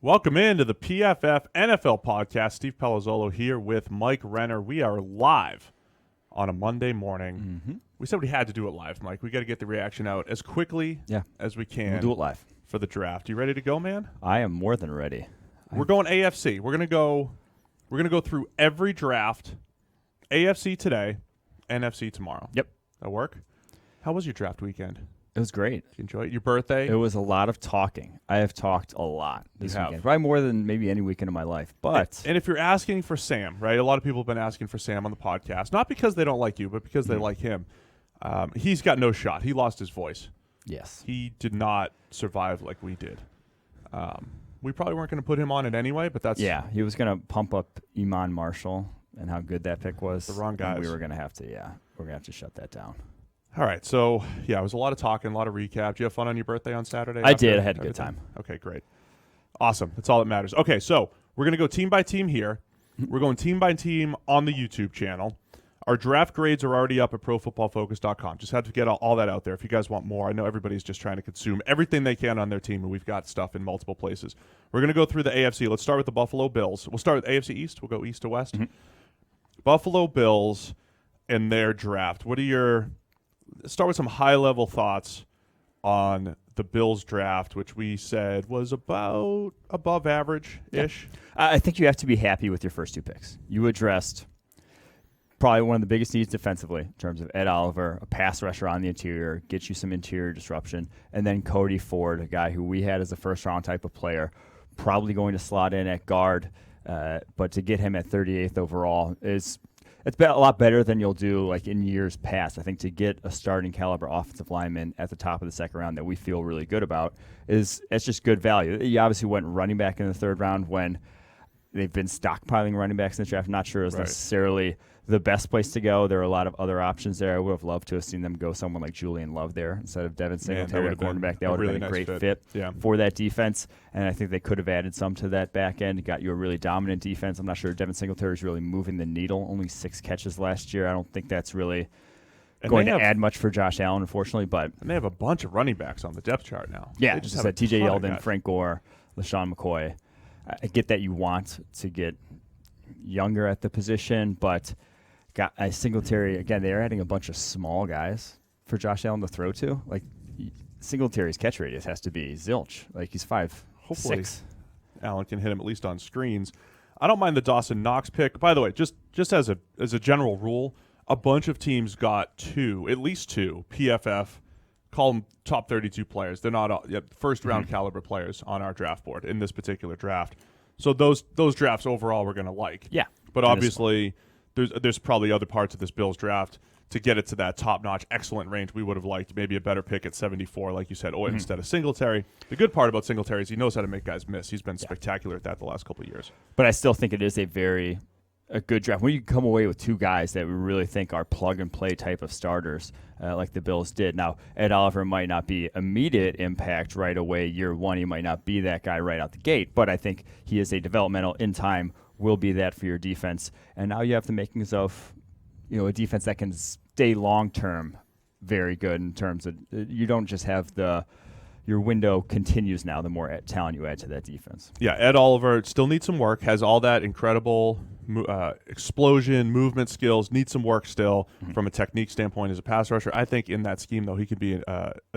Welcome into the PFF NFL podcast. Steve Palazzolo here with Mike Renner. We are live on a Monday morning. Mm-hmm. We said we had to do it live, Mike. We got to get the reaction out as quickly as we can. We'll do it live for the draft. You ready to go, man? I am more than ready. We're going AFC. We're gonna go through every draft. AFC today, NFC tomorrow. Yep. That work? How was your draft weekend? It was great. Did you enjoy it? Your birthday? It was a lot of talking. I have talked a lot this weekend. Probably more than maybe any weekend of my life. But and if you're asking for Sam, right? A lot of people have been asking for Sam on the podcast, not because they don't like you, but because they like him. He's got no shot. He lost his voice. Yes. He did not survive like we did. We probably weren't going to put him on it anyway, but that's... Yeah, he was going to pump up Iman Marshall and how good that pick was. The wrong guys. We were going to have to, we're going to have to shut that down. All right, so, it was a lot of talking, a lot of recap. Did you have fun on your birthday on Saturday? I did. I had a good time. Okay, great. Awesome. That's all that matters. Okay, so we're going to go team by team here. We're going team by team on the YouTube channel. Our draft grades are already up at ProFootballFocus.com. Just had to get all that out there. If you guys want more, I know everybody's just trying to consume everything they can on their team, and we've got stuff in multiple places. We're going to go through the AFC. Let's start with the Buffalo Bills. We'll start with AFC East. We'll go east to west. Mm-hmm. Buffalo Bills and their draft. Start with some high-level thoughts on the Bills draft, which we said was about above average-ish. Yeah. I think you have to be happy with your first two picks. You addressed probably one of the biggest needs defensively in terms of Ed Oliver, a pass rusher on the interior, gets you some interior disruption, and then Cody Ford, a guy who we had as a first-round type of player, probably going to slot in at guard, but to get him at 38th overall it's been a lot better than you'll do like in years past. I think to get a starting caliber offensive lineman at the top of the second round that we feel really good about it's just good value. You obviously went running back in the third round when they've been stockpiling running backs in the draft. Not sure is necessarily the best place to go. There are a lot of other options there. I would have loved to have seen them go someone like Julian Love there instead of Devin Singletary at cornerback. That would have been a great fit for that defense. And I think they could have added some to that back end. Got you a really dominant defense. I'm not sure Devin Singletary is really moving the needle. Only 6 catches last year. I don't think that's really going to add much for Josh Allen, unfortunately. And they have a bunch of running backs on the depth chart now. Yeah, just said T.J. Yeldon, Frank Gore, LaShawn McCoy. I get that you want to get younger at the position, but got a Singletary, again, they're adding a bunch of small guys for Josh Allen to throw to. Like, Singletary's catch radius has to be zilch. Like, he's 5'6". Hopefully Allen can hit him at least on screens. I don't mind the Dawson Knox pick. By the way, just as a general rule, a bunch of teams got at least two PFF, call them top 32 players. They're not first-round caliber players on our draft board in this particular draft. So those drafts overall we're going to like. Yeah. But obviously there's probably other parts of this Bills draft to get it to that top-notch, excellent range. We would have liked maybe a better pick at 74, like you said, instead of Singletary. The good part about Singletary is he knows how to make guys miss. He's been spectacular at that the last couple of years. But I still think it is a good draft. When you come away with two guys that we really think are plug-and-play type of starters, like the Bills did. Now, Ed Oliver might not be immediate impact right away. Year one, he might not be that guy right out the gate, but I think he is a developmental in time, will be that for your defense. And now you have the makings of a defense that can stay long-term very good in terms of you don't just have your window continues now the more talent you add to that defense. Yeah, Ed Oliver still needs some work, has all that incredible explosion, movement skills, needs some work still from a technique standpoint as a pass rusher. I think in that scheme, though, he could be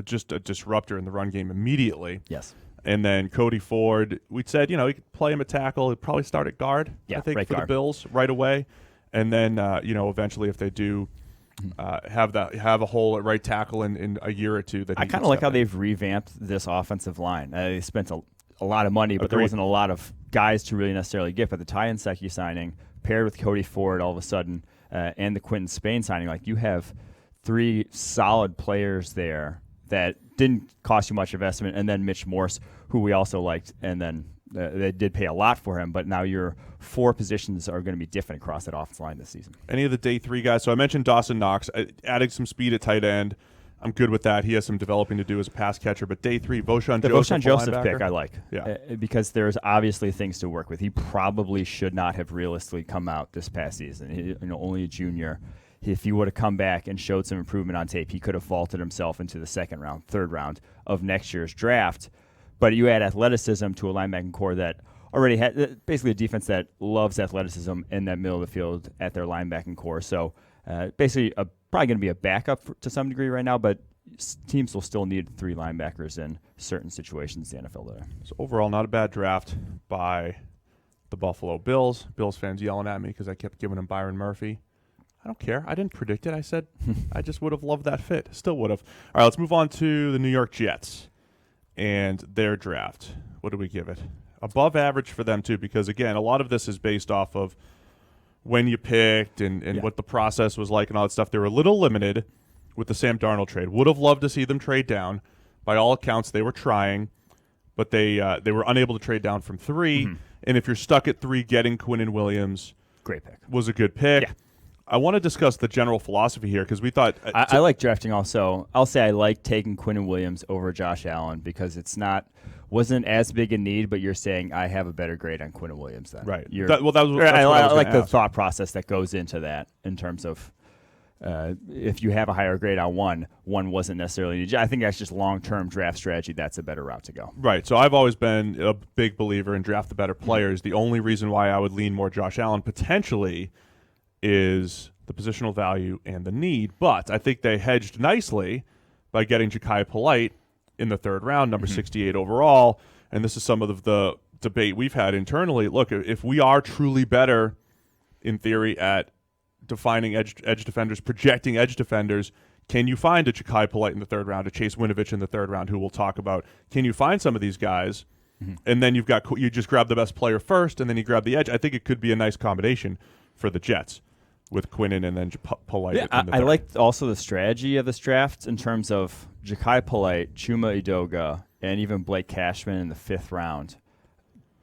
just a disruptor in the run game immediately. Yes. And then Cody Ford, we said, he could play him at tackle. He'd probably start at guard, I think, for the Bills right away. And then, eventually if they do have a hole at right tackle in a year or two. I kind of like how they've revamped this offensive line. They spent a lot of money, but there wasn't a lot of guys to really necessarily get. But the Ty Nsekhe signing paired with Cody Ford all of a sudden and the Quentin Spain signing, like you have 3 solid players there that didn't cost you much investment. And then Mitch Morse, who we also liked, and then they did pay a lot for him, but now your 4 positions are going to be different across that offensive line this season. Any of the day 3 guys? So I mentioned Dawson Knox, adding some speed at tight end. I'm good with that. He has some developing to do as a pass catcher. But day 3, Voshon Joseph pick I like, because there's obviously things to work with. He probably should not have realistically come out this past season. Only a junior. If he would have come back and showed some improvement on tape, he could have vaulted himself into the second round, third round of next year's draft. But you add athleticism to a linebacking core that already had basically a defense that loves athleticism in that middle of the field at their linebacking core. So basically probably going to be a backup to some degree right now, but teams will still need 3 linebackers in certain situations in the NFL today. So overall, not a bad draft by the Buffalo Bills. Bills fans yelling at me because I kept giving them Byron Murphy. I don't care. I didn't predict it. I said I just would have loved that fit. Still would have. All right, let's move on to the New York Jets and their draft. What do we give it? Above average for them, too, because, again, a lot of this is based off of when you picked and what the process was like and all that stuff. They were a little limited with the Sam Darnold trade. Would have loved to see them trade down. By all accounts, they were trying, but they were unable to trade down from 3. Mm-hmm. And if you're stuck at 3, getting Quinnen Williams great pick. Was a good pick. Yeah. I want to discuss the general philosophy here because we thought I like drafting also. I'll say I like taking Quinnen Williams over Josh Allen because wasn't as big a need, but you're saying I have a better grade on Quinnen Williams then. Right. That's what I like the ask. thought process that goes into that in terms of if you have a higher grade on one wasn't necessarily needed. I think that's just long-term draft strategy. That's a better route to go. Right. So I've always been a big believer in draft the better players. The only reason why I would lean more Josh Allen potentially is the positional value and the need. But I think they hedged nicely by getting Ja'Kai Polite in the 3rd round, number 68 overall. And this is some of the debate we've had internally. Look, if we are truly better, in theory, at defining edge defenders, projecting edge defenders, can you find a Ja'Kai Polite in the 3rd round, a Chase Winovich in the 3rd round, who we'll talk about? Can you find some of these guys? And then you just grab the best player first, and then you grab the edge. I think it could be a nice combination for the Jets with Quinnen and then Polite. Yeah, I like also the strategy of this draft in terms of Ja'Kai Polite, Chuma Edoga, and even Blake Cashman in the 5th round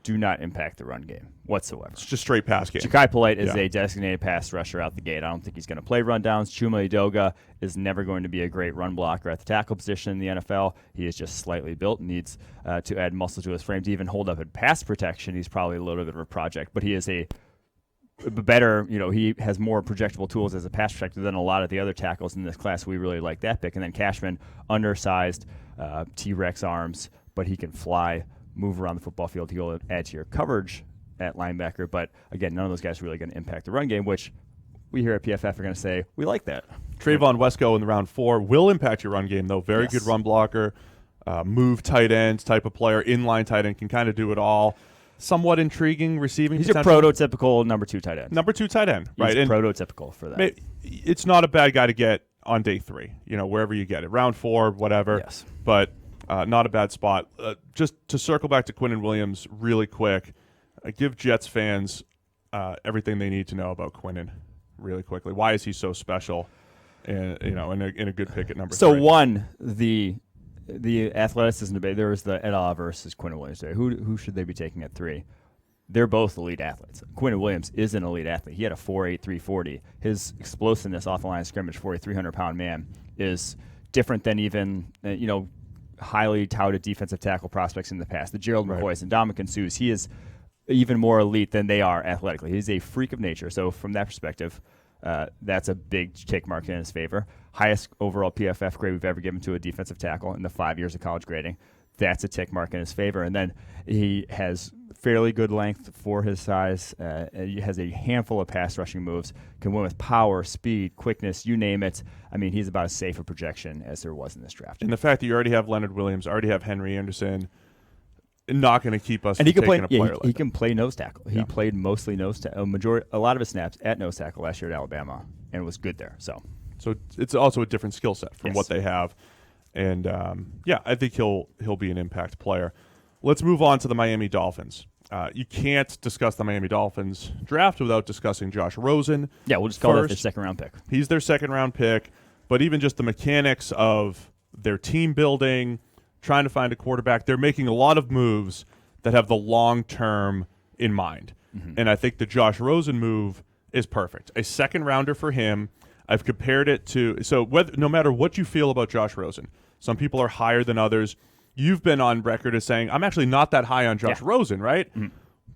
do not impact the run game whatsoever. It's just straight pass game. Ja'Kai Polite is a designated pass rusher out the gate. I don't think he's going to play rundowns. Chuma Edoga is never going to be a great run blocker at the tackle position in the NFL. He is just slightly built, needs to add muscle to his frame to even hold up in pass protection. He's probably a little bit of a project, but he is a better, he has more projectable tools as a pass protector than a lot of the other tackles in this class. We really like that pick. And then Cashman, undersized, T-Rex arms, but he can fly, move around the football field. He'll add to your coverage at linebacker. But again, none of those guys are really going to impact the run game, which we here at PFF are going to say we like that. Trayvon Wesco in the round 4 will impact your run game, though. Very good run blocker, move tight end type of player, inline tight end, can kind of do it all. Somewhat intriguing receiving He's potential. a prototypical number 2 tight end. Number 2 tight end, right? He's prototypical for that. It's not a bad guy to get on day 3, wherever you get it. Round 4, whatever. Yes. But not a bad spot. Just to circle back to Quinnen Williams really quick, give Jets fans everything they need to know about Quinnen really quickly. Why is he so special? And in a good pick at number 3. So one, the athleticism debate, there was the et al. Versus Quinnen Williams debate. Who should they be taking at 3? They're both elite athletes. Quinnen Williams is an elite athlete. He had a 4.8 340. His explosiveness off the line of scrimmage for a 300-pound man is different than even highly touted defensive tackle prospects in the past. The Gerald McCoys and Ndamukong Suhs. He is even more elite than they are athletically. He's a freak of nature. So from that perspective, that's a big tick mark in his favor. Highest overall PFF grade we've ever given to a defensive tackle in the 5 years of college grading. That's a tick mark in his favor. And then he has fairly good length for his size. He has a handful of pass rushing moves, can win with power, speed, quickness, you name it. I mean, he's about as safe a projection as there was in this draft. And the fact that you already have Leonard Williams, already have Henry Anderson, not going to keep us and from he can play, taking a player like he that. can play nose tackle. He played mostly nose tackle, a lot of his snaps at nose tackle last year at Alabama, and was good there. So it's also a different skill set from Yes. what they have. And, I think he'll be an impact player. Let's move on to the Miami Dolphins. You can't discuss the Miami Dolphins draft without discussing Josh Rosen. Yeah, we'll just call that their second-round pick. He's their second-round pick, but even just the mechanics of their team building, trying to find a quarterback, they're making a lot of moves that have the long term in mind. Mm-hmm. And I think the Josh Rosen move is perfect. A second-rounder for him. I've compared it to no matter what you feel about Josh Rosen, some people are higher than others. You've been on record as saying, I'm actually not that high on Josh Rosen, right? Mm-hmm.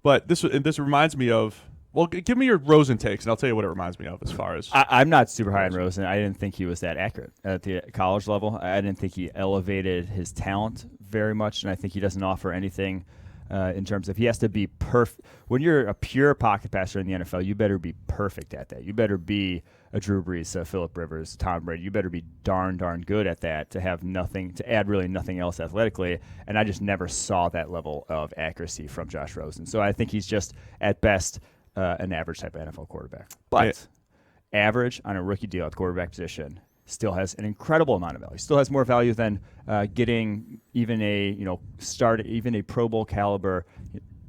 But this reminds me of, Well, give me your Rosen takes, and I'll tell you what it reminds me of as far as. I'm not super high on Rosen. I didn't think he was that accurate at the college level. I didn't think he elevated his talent very much, and I think he doesn't offer anything in terms of he has to be perfect. When you're a pure pocket passer in the NFL, you better be perfect at that. You better be a Drew Brees, a Phillip Rivers, Tom Brady. You better be darn good at that to have nothing, to add really nothing else athletically. And I just never saw that level of accuracy from Josh Rosen. So I think he's just, at best, an average type of NFL quarterback. But average on a rookie deal at the quarterback position still has an incredible amount of value. Still has more value than getting even a Pro Bowl caliber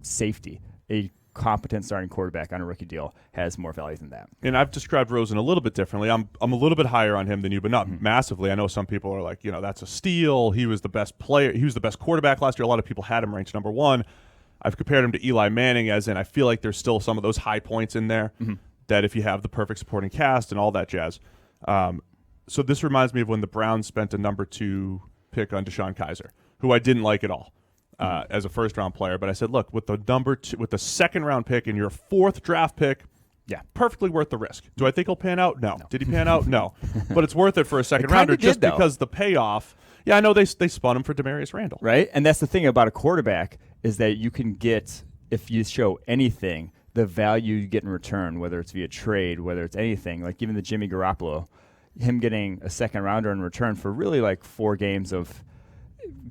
safety. A competent starting quarterback on a rookie deal has more value than that. And I've described Rosen a little bit differently. I'm a little bit higher on him than you, but not massively. I know some people are like, that's a steal. He was the best player. He was the best quarterback last year. A lot of people had him ranked number 1. I've compared him to Eli Manning, as in I feel like there's still some of those high points in there that if you have the perfect supporting cast and all that jazz. So this reminds me of when the Browns spent a number 2 pick on Deshaun Kaiser, who I didn't like at all as a first-round player. But I said, look, with the second-round pick and your 4th draft pick, perfectly worth the risk. Do I think he'll pan out? No. Did he pan out? No. But it's worth it for a second-rounder just because the payoff. Yeah, I know they spun him for Demarius Randall. Right, and that's the thing about a quarterback is that you can get, if you show anything, the value you get in return, whether it's via trade, whether it's anything, like even the Jimmy Garoppolo, him getting a second-rounder in return for really like 4 games of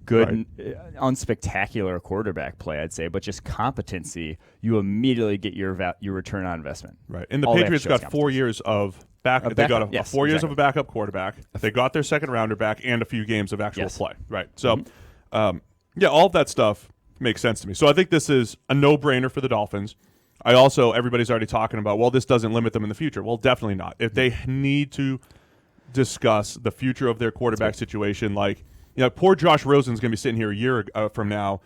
good, unspectacular quarterback play, I'd say, but just competency, you immediately get your return on investment. Right, and the Patriots got 4 years of backup. They got a 4 years of a backup quarterback. They got their second-rounder back and a few games of actual play. Right, so all of that stuff makes sense to me. So I think this is a no-brainer for the Dolphins. Everybody's already talking about, well, this doesn't limit them in the future. Well, definitely not. If they need to discuss the future of their quarterback situation, like, poor Josh Rosen's going to be sitting here a year from now,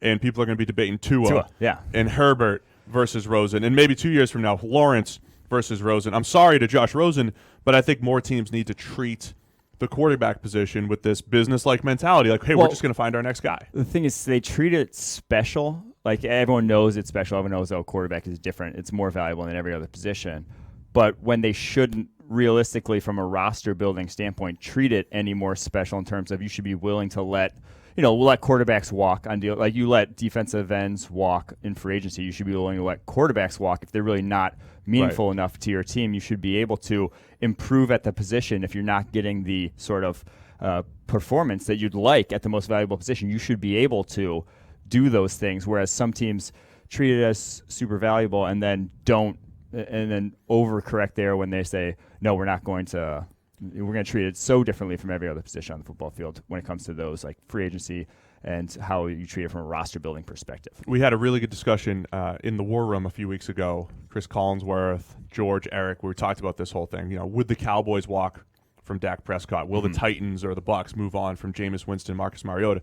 and people are going to be debating Tua and Herbert versus Rosen, and maybe 2 years from now, Lawrence versus Rosen. I'm sorry to Josh Rosen, but I think more teams need to treat the quarterback position with this business-like mentality. Like, hey, we're just going to find our next guy. The thing is, they treat it special. Like, everyone knows it's special. Everyone knows, quarterback is different. It's more valuable than every other position. But when they shouldn't, realistically, from a roster-building standpoint, treat it any more special in terms of you should be willing to let quarterbacks walk on deal. Like, you let defensive ends walk in free agency. You should be willing to let quarterbacks walk if they're really not meaningful enough to your team. You should be able to improve at the position if you're not getting the sort of performance that you'd like at the most valuable position. You should be able to do those things, whereas some teams treat it as super valuable and then overcorrect there when they say, no, we're going to treat it so differently from every other position on the football field when it comes to those like free agency and how you treat it from a roster building perspective. We had a really good discussion in the War Room a few weeks ago. Chris Collinsworth, George, Eric, we talked about this whole thing. Would the Cowboys walk from Dak Prescott? Will the Titans or the Bucs move on from Jameis Winston, Marcus Mariota?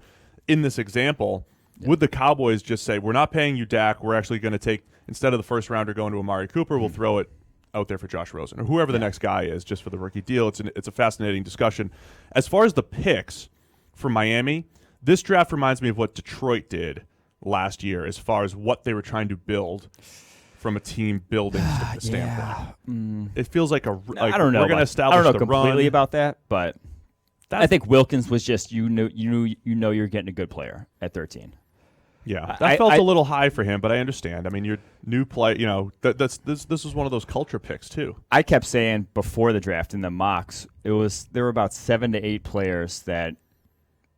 In this example, would the Cowboys just say, we're not paying you Dak, we're actually going to take, instead of the first rounder going to Amari Cooper, we'll throw it out there for Josh Rosen or whoever the next guy is just for the rookie deal. It's a fascinating discussion. As far as the picks for Miami, this draft reminds me of what Detroit did last year as far as what they were trying to build from a team building standpoint. It feels like I don't know. We're going to establish I don't know the completely run. about that, but I think Wilkins was just you're getting a good player at 13. Yeah, that felt a little high for him, but I understand. I mean, your new play, this was one of those culture picks too. I kept saying before the draft in the mocks, there were about 7 to 8 players that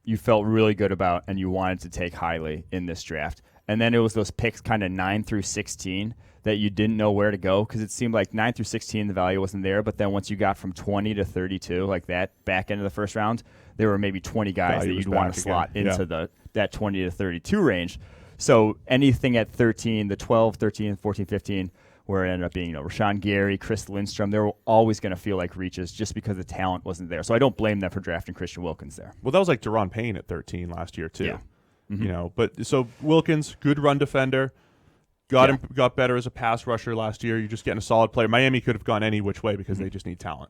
you felt really good about and you wanted to take highly in this draft. And then it was those picks kind of 9 through 16 that you didn't know where to go because it seemed like 9 through 16 the value wasn't there, but then once you got from 20 to 32, like that back end of the first round, there were maybe 20 guys that you'd want to slot into that 20 to 32 range. So anything at 13, the 12, 13, 14, 15, where it ended up being Rashawn Gary, Chris Lindstrom, they were always going to feel like reaches just because the talent wasn't there. So I don't blame them for drafting Christian Wilkins there. Well, that was like Deron Payne at 13 last year too. Yeah. But so Wilkins, good run defender, got better as a pass rusher last year. You're just getting a solid player. Miami could have gone any which way because they just need talent,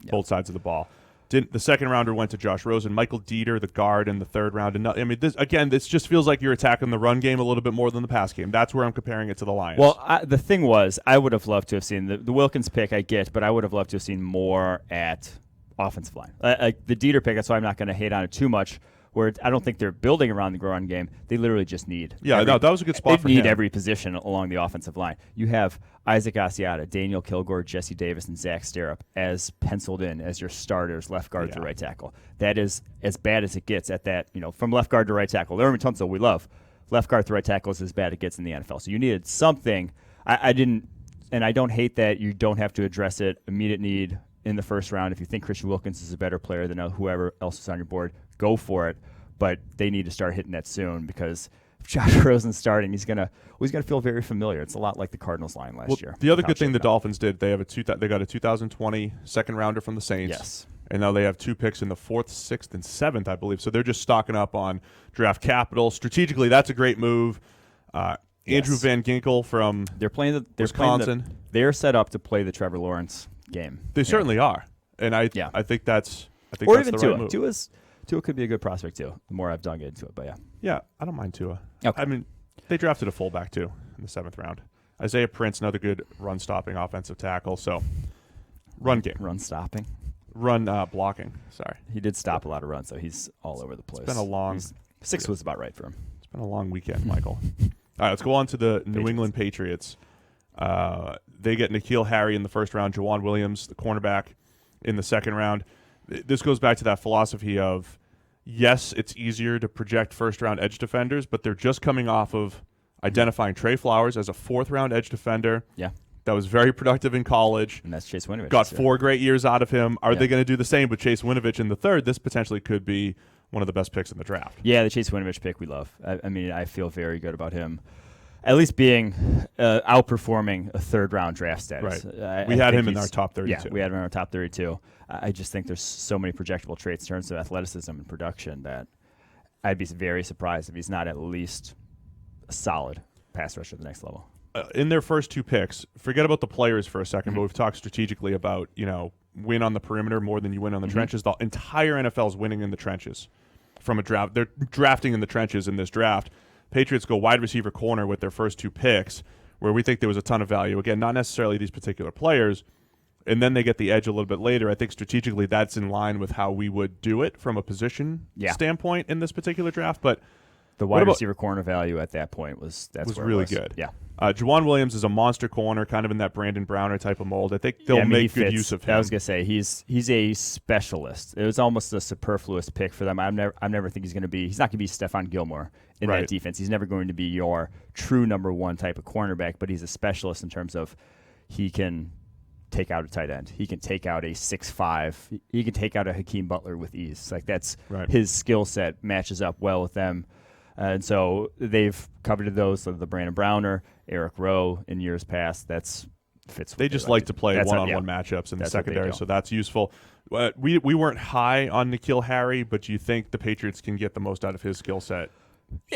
both sides of the ball. The second rounder went to Josh Rosen, Michael Dieter, the guard, in the third round. And I mean, this just feels like you're attacking the run game a little bit more than the pass game. That's where I'm comparing it to the Lions. Well, the thing was, I would have loved to have seen the Wilkins pick. I get, but I would have loved to have seen more at offensive line. The Dieter pick. That's why I'm not going to hate on it too much. Where I don't think they're building around the run game. They literally just need. That was a good spot for him. They need every position along the offensive line. You have Isaac Asiata, Daniel Kilgore, Jesse Davis, and Zach Sterup as penciled in as your starters, left guard to right tackle. That is as bad as it gets at that, from left guard to right tackle. Laremy Tunsil, we love. Left guard to right tackle is as bad as it gets in the NFL. So you needed something. I didn't, and I don't hate that you don't have to address it, immediate need in the first round. If you think Christian Wilkins is a better player than whoever else is on your board, go for it. But they need to start hitting that soon, because if Josh Rosen's starting, he's gonna feel very familiar. It's a lot like the Cardinals line last year. The other good thing the Dolphins did, they got a 2020 second rounder from the Saints. Yes. And now they have 2 picks in the 4th, 6th, and 7th, I believe. So they're just stocking up on draft capital. Strategically, that's a great move. Andrew Van Ginkel from Wisconsin. They're set up to play the Trevor Lawrence game. They certainly are, and I think that's the Tua. right move. Tua could be a good prospect too. The more I've dug into it, but yeah, I don't mind Tua. Okay. I mean, they drafted a fullback too in the 7th round. Isaiah Prince, another good run-stopping offensive tackle. So, run game, run-stopping, blocking. Sorry, he did stop a lot of runs, so he's all over the place. It's been a long 6 was about right for him. It's been a long weekend, Michael. All right, let's go on to the New England Patriots. They get N'Keal Harry in the first round, Jawan Williams, the cornerback, in the second round. This goes back to that philosophy of, yes, it's easier to project first-round edge defenders, but they're just coming off of identifying Trey Flowers as a 4th-round edge defender. Yeah. That was very productive in college. And that's Chase Winovich. Got 4 great years out of him. Are they going to do the same with Chase Winovich in the 3rd? This potentially could be one of the best picks in the draft. Yeah, the Chase Winovich pick we love. I mean, I feel very good about him. At least being outperforming a 3rd-round draft status. Right. We had him in our top 32. Yeah, we had him in our top 32. I just think there's so many projectable traits in terms of athleticism and production that I'd be very surprised if he's not at least a solid pass rusher at the next level. In their first 2 picks, forget about the players for a second, but we've talked strategically about, win on the perimeter more than you win on the trenches. The entire NFL is winning in the trenches from a draft. They're drafting in the trenches in this draft. Patriots go wide receiver corner with their first 2 picks, where we think there was a ton of value. Again, not necessarily these particular players. And then they get the edge a little bit later. I think strategically that's in line with how we would do it from a position standpoint in this particular draft. But the wide receiver corner value at that point was really good. Yeah. Jawan Williams is a monster corner, kind of in that Brandon Browner type of mold. I think they'll make good use of him. I was gonna say he's a specialist. It was almost a superfluous pick for them. I never think he's not gonna be Stephon Gilmore in that defense. He's never going to be your true number 1 type of cornerback, but he's a specialist in terms of he can take out a tight end. He can take out a 6'5". He can take out a Hakeem Butler with ease. Like that's his skill set matches up well with them. And so they've coveted those. So the Brandon Browner, Eric Rowe in years past. That's fits. They just like to play one-on-one matchups in the secondary, so that's useful. We weren't high on N'Keal Harry, but do you think the Patriots can get the most out of his skill set?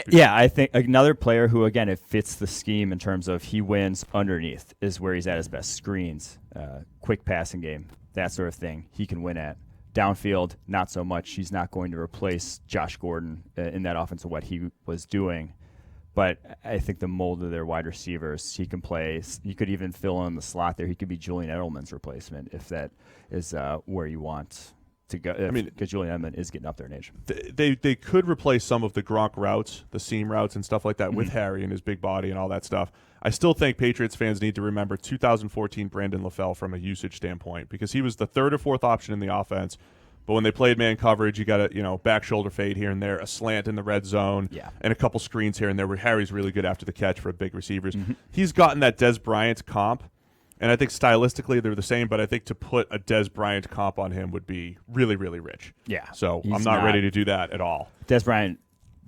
Yeah, I think another player who, again, it fits the scheme in terms of he wins underneath is where he's at his best. Screens, quick passing game, that sort of thing he can win at. Downfield, not so much. He's not going to replace Josh Gordon in that offense of what he was doing. But I think the mold of their wide receivers, he can play. He could even fill in the slot there. He could be Julian Edelman's replacement if that is where you want to go. I mean, because Julian Edelman is getting up there in age. They could replace some of the Gronk routes, the seam routes and stuff like that with Harry and his big body and all that stuff. I still think Patriots fans need to remember 2014 Brandon LaFell from a usage standpoint, because he was the 3rd or 4th option in the offense. But when they played man coverage, you got a back shoulder fade here and there, a slant in the red zone, and a couple screens here and there where Harry's really good after the catch for big receivers. He's gotten that Dez Bryant comp, and I think stylistically they're the same, but I think to put a Dez Bryant comp on him would be really, really rich. Yeah. So I'm not ready to do that at all. Dez Bryant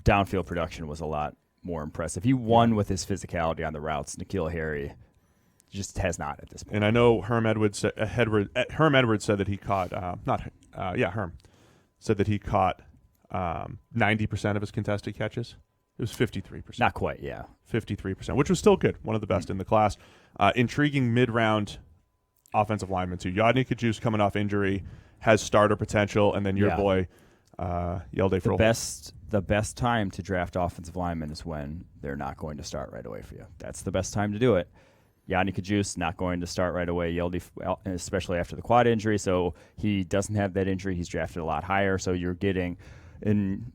downfield production was a lot more impressive. He won with his physicality on the routes. N'Keal Harry just has not at this point. And I know Herm Edwards said that he caught Herm said that he caught 90% of his contested catches. It was 53%. Not quite, yeah. 53%, which was still good. One of the best in the class. Intriguing mid-round offensive lineman too. Yodny Kajus coming off injury. has starter potential, and then your boy Yelde Froholt. The best time to draft offensive linemen is when they're not going to start right away for you. That's the best time to do it. Yanni Kajus not going to start right away, especially after the quad injury. So he doesn't have that injury. He's drafted a lot higher. So you're getting in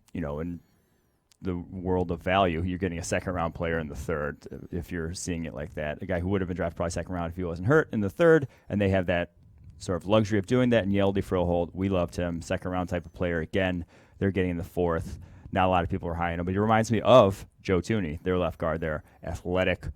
the world of value, you're getting a second-round player in the third, if you're seeing it like that. A guy who would have been drafted probably second round if he wasn't hurt in the third, and they have that sort of luxury of doing that. And Yelde Froholt, we loved him, second-round type of player. Again, they're getting in the fourth. Not a lot of people are high on him, but he reminds me of Joe Thuney, their left guard there. Athletic,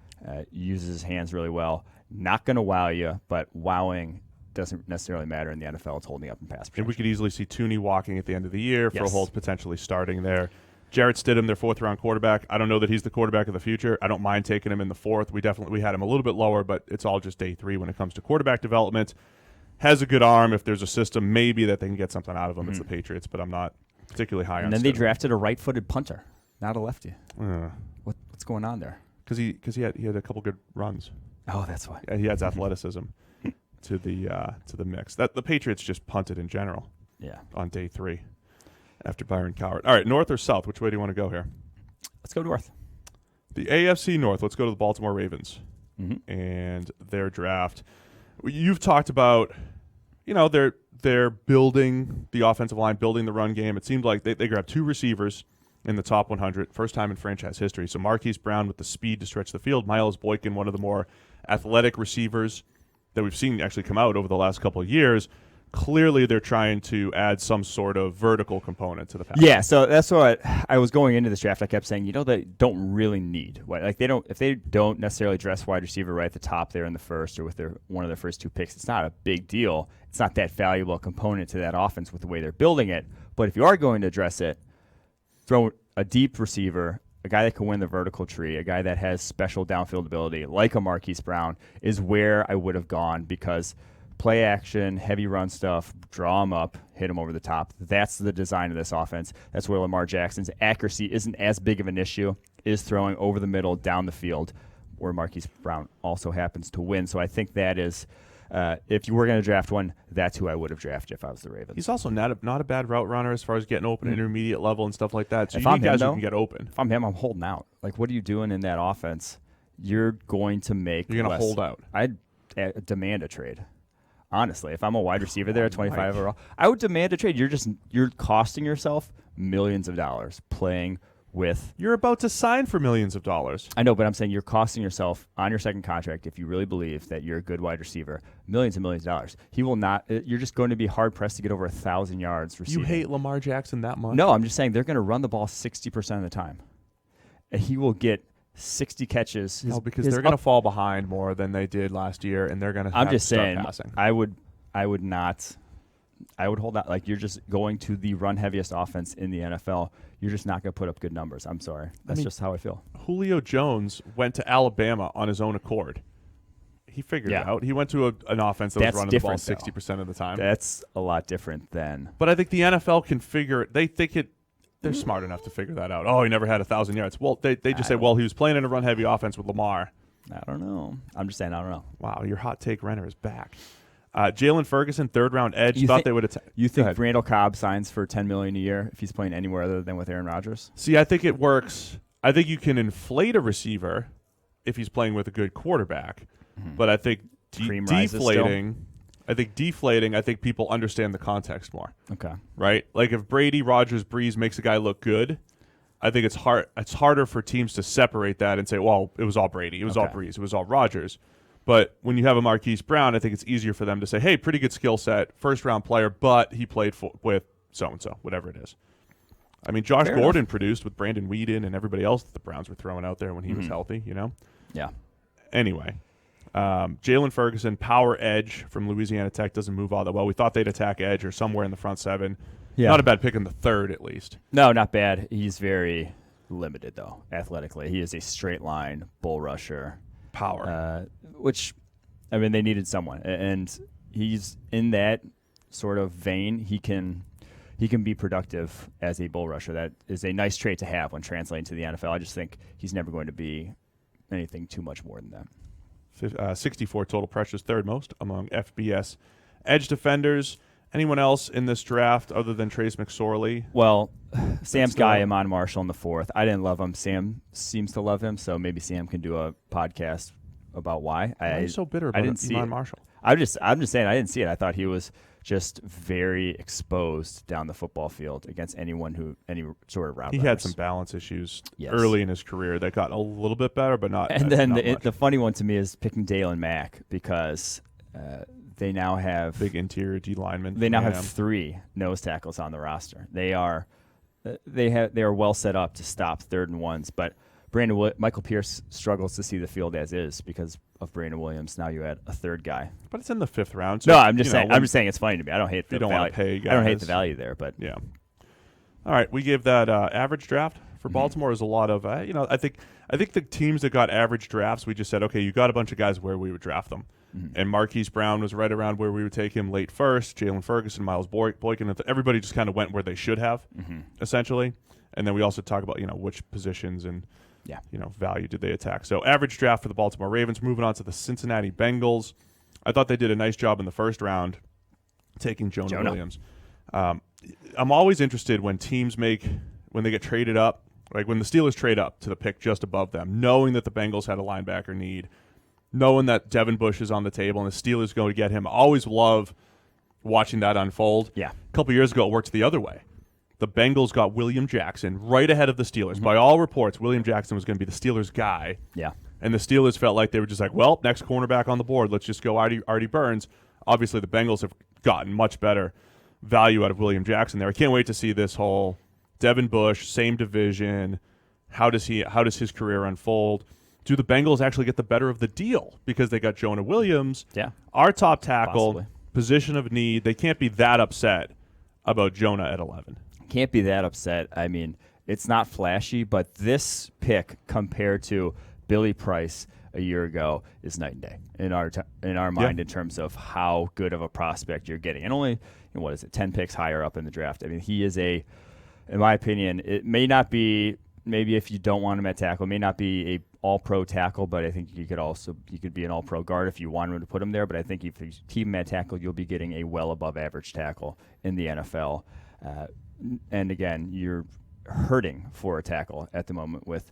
uses his hands really well. Not going to wow you, but wowing doesn't necessarily matter in the NFL. It's holding up in pass protection. And we could easily see Thuney walking at the end of the year. Yes. Froholt potentially starting there. Jarrett Stidham, their fourth-round quarterback. I don't know that he's the quarterback of the future. I don't mind taking him in the fourth. We had him a little bit lower, but it's all just day 3 when it comes to quarterback development. Has a good arm. If there's a system, maybe that they can get something out of him. It's the Patriots, but I'm not particularly high on. And then Stidham. they drafted a right-footed punter, not a lefty. What's going on there? Because he had a couple good runs. Oh, that's why. He adds athleticism to the mix. That the Patriots just punted in general. Yeah. On day 3, after Byron Cowart. All right, north or south? Which way do you want to go here? Let's go north. The AFC North. Let's go to the Baltimore Ravens and their draft. You've talked about, they're building the offensive line, building the run game. It seemed like they grabbed 2 receivers in the top 100, first time in franchise history. So Marquise Brown with the speed to stretch the field. Miles Boykin, one of the more athletic receivers that we've seen actually come out over the last couple of years. Clearly, they're trying to add some sort of vertical component to the pass. Yeah, so that's what I was going into this draft. I kept saying, they don't really need if they don't necessarily dress wide receiver right at the top there in the first or with one of their first 2 picks. It's not a big deal. It's not that valuable a component to that offense with the way they're building it. But if you are going to address it, throw a deep receiver, a guy that can win the vertical tree, a guy that has special downfield ability like a Marquise Brown is where I would have gone because play action, heavy run stuff, draw him up, hit him over the top. That's the design of this offense. That's where Lamar Jackson's accuracy isn't as big of an issue, is throwing over the middle, down the field, where Marquise Brown also happens to win. So I think that is, if you were going to draft one, that's who I would have drafted if I was the Ravens. He's also not a bad route runner as far as getting open, intermediate level and stuff like that. So if you I'm need guys him, who can get open. If I'm him, I'm holding out. Like, what are you doing in that offense? You're going to make You're going to hold out. I'd demand a trade. Honestly, if I'm a wide receiver there at 25 overall, I would demand a trade. You're costing yourself millions of dollars playing with. You're about to sign for millions of dollars. I know, but I'm saying you're costing yourself on your second contract if you really believe that you're a good wide receiver millions and millions of dollars. He will not. You're just going to be hard pressed to get over 1,000 yards receiving. You hate Lamar Jackson that much? No, I'm just saying they're going to run the ball 60% of the time, and he will get 60 catches. Because they're going to fall behind more than they did last year, and they're going to. I'm just saying, passing. I would not. I would hold out. Like, you're just going to the run heaviest offense in the NFL. You're just not going to put up good numbers. I'm sorry. That's just how I feel. Julio Jones went to Alabama on his own accord. He figured it out. He went to an offense that was running the ball 60% of the time. That's a lot different than. But I think the NFL can figure it. They think it. They're smart enough to figure that out. Oh, he never had 1,000 yards. Well, they just say, well, he was playing in a run-heavy offense with Lamar. I don't know. I'm just saying, I don't know. Wow, your hot take Renner is back. Jalen Ferguson, third-round edge. Thought they would attack. You think Randall Cobb signs for $10 million a year if he's playing anywhere other than with Aaron Rodgers? See, I think it works. I think you can inflate a receiver if he's playing with a good quarterback. But I think deflating. I think people understand the context more. Okay. Right? Like if Brady, Rodgers, Breeze makes a guy look good, I think it's harder for teams to separate that and say, well, it was all Brady, it was all Breeze, it was all Rodgers. But when you have a Marquise Brown, I think it's easier for them to say, hey, pretty good skill set, first-round player, but he played with so-and-so, whatever it is. I mean, Josh Gordon produced with Brandon Weeden and everybody else that the Browns were throwing out there when he was healthy, Yeah. Anyway, Jalen Ferguson, power edge from Louisiana Tech, doesn't move all that well. We thought they'd attack edge or somewhere in the front seven. Yeah. Not a bad pick in the third, at least. No, not bad. He's very limited, though, athletically. He is a straight-line bull rusher. Power. Which, I mean, they needed someone. And he's in that sort of vein. He can be productive as a bull rusher. That is a nice trait to have when translating to the NFL. I just think he's never going to be anything too much more than that. 64 total pressures, third most among FBS edge defenders. Anyone else in this draft other than Trace McSorley? Well, Sam's guy, Amon Marshall, in the 4th. I didn't love him. Sam seems to love him, so maybe Sam can do a podcast about why. Why are you so bitter about Amon Marshall? I'm just saying I didn't see it. I thought he was just very exposed down the football field against any sort of route. He had some balance issues early in his career that got a little bit better, but not. And then not the funny one to me is picking Dalen Mack because they now have big interior D lineman. They now have 3 nose tackles on the roster. They are well set up to stop 3rd and 1s, but Michael Pierce struggles to see the field as is because of Brandon Williams. Now you add a 3rd guy, but it's in the 5th round. So, no, I'm just saying. I'm just saying it's funny to me. I don't hate the value. Want to pay guys. I don't hate the value there, but yeah. All right, we gave that average draft for Baltimore is a lot of I think the teams that got average drafts, we just said, okay, you got a bunch of guys where we would draft them. And Marquise Brown was right around where we would take him late first. Jalen Ferguson, Miles Boykin, everybody just kind of went where they should have, essentially. And then we also talk about which positions and value did they attack. So average draft for the Baltimore Ravens. Moving on to the Cincinnati Bengals. I thought they did a nice job in the first round taking Jonah Williams. I'm always interested when teams when they get traded up, like when the Steelers trade up to the pick just above them, knowing that the Bengals had a linebacker need, knowing that Devin Bush is on the table and the Steelers go to get him. I always love watching that unfold. Yeah. A couple years ago, it worked the other way. The Bengals got William Jackson right ahead of the Steelers. By all reports, William Jackson was going to be the Steelers' guy. Yeah. And the Steelers felt like they were just like, well, next cornerback on the board. Let's just go Artie Burns. Obviously, the Bengals have gotten much better value out of William Jackson there. I can't wait to see this whole Devin Bush, same division. How does his career unfold? Do the Bengals actually get the better of the deal because they got Jonah Williams? Yeah. Our top tackle, Possibly. Position of need. They can't be that upset about Jonah at 11. Can't be that upset. I mean, it's not flashy, but this pick compared to Billy Price a year ago is night and day in our mind in terms of how good of a prospect you're getting. And only, 10 picks higher up in the draft. I mean, he is in my opinion, it may not be, maybe if you don't want him at tackle, it may not be a all-pro tackle, but I think he could be an all-pro guard if you want him to put him there. But I think if you keep him at tackle, you'll be getting a well above average tackle in the NFL. And again, you're hurting for a tackle at the moment with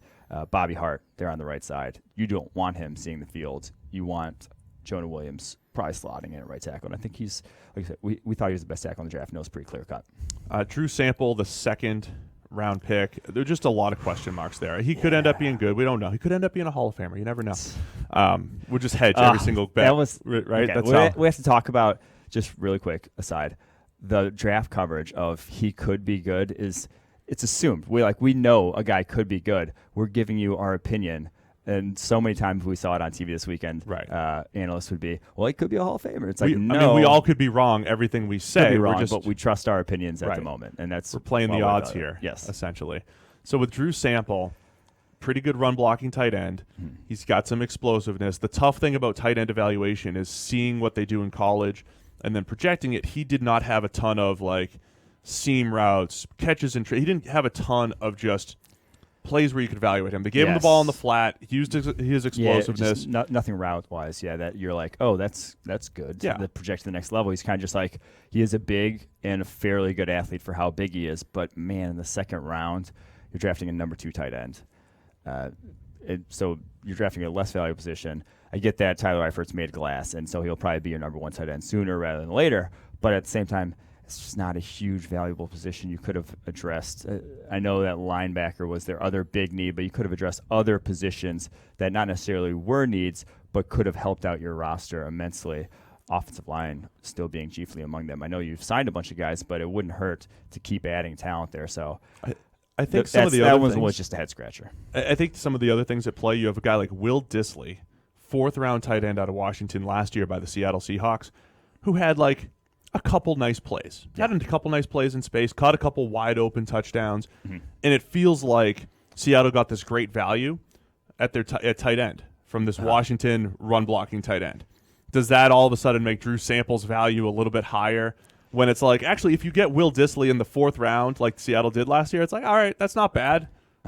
Bobby Hart there on the right side. You don't want him seeing the field. You want Jonah Williams probably slotting in at right tackle. And I think he's, like I said, we thought he was the best tackle in the draft, and it was pretty clear cut. Drew Sample, the 2nd round pick. There's just a lot of question marks there. He could end up being good. We don't know. He could end up being a Hall of Famer. You never know. We'll just hedge every single bet. That was right. Okay. That's we have to talk about, just really quick aside, the draft coverage of he could be good it's assumed. We know a guy could be good. We're giving you our opinion. And so many times we saw it on TV this weekend. Right. Analysts would be, well, he could be a Hall of Famer. It's no. I mean, we all could be wrong. Everything we say, could be wrong, but we trust our opinions at the moment, and we're playing the odds here. Yes, essentially. So with Drew Sample, pretty good run blocking tight end. He's got some explosiveness. The tough thing about tight end evaluation is seeing what they do in college and then projecting it. He did not have a ton of seam routes, catches and he didn't have a ton of just plays where you could evaluate him. They gave him the ball in the flat. He used his explosiveness. Yeah, nothing route-wise. Yeah, that you're like, oh, that's good. Yeah. The project to the next level. He's kind of just like, he is a big and a fairly good athlete for how big he is. But, man, in the 2nd round, you're drafting a number 2 tight end. So you're drafting a less valuable position. I get that Tyler Eifert's made glass, and so he'll probably be your number 1 tight end sooner rather than later. But at the same time, it's just not a huge valuable position you could have addressed. I know that linebacker was their other big need, but you could have addressed other positions that not necessarily were needs, but could have helped out your roster immensely. Offensive line still being chiefly among them. I know you've signed a bunch of guys, but it wouldn't hurt to keep adding talent there. So I think some of the other things was just a head scratcher. I think some of the other things at play, you have a guy like Will Dissly, 4th round tight end out of Washington last year by the Seattle Seahawks, who had a couple nice plays. Had a couple nice plays in space, caught a couple wide open touchdowns, and it feels like Seattle got this great value at their at tight end from this Washington run blocking tight end. Does that all of a sudden make Drew Sample's value a little bit higher when it's actually if you get Will Dissly in the 4th round like Seattle did last year, it's all right, that's not bad.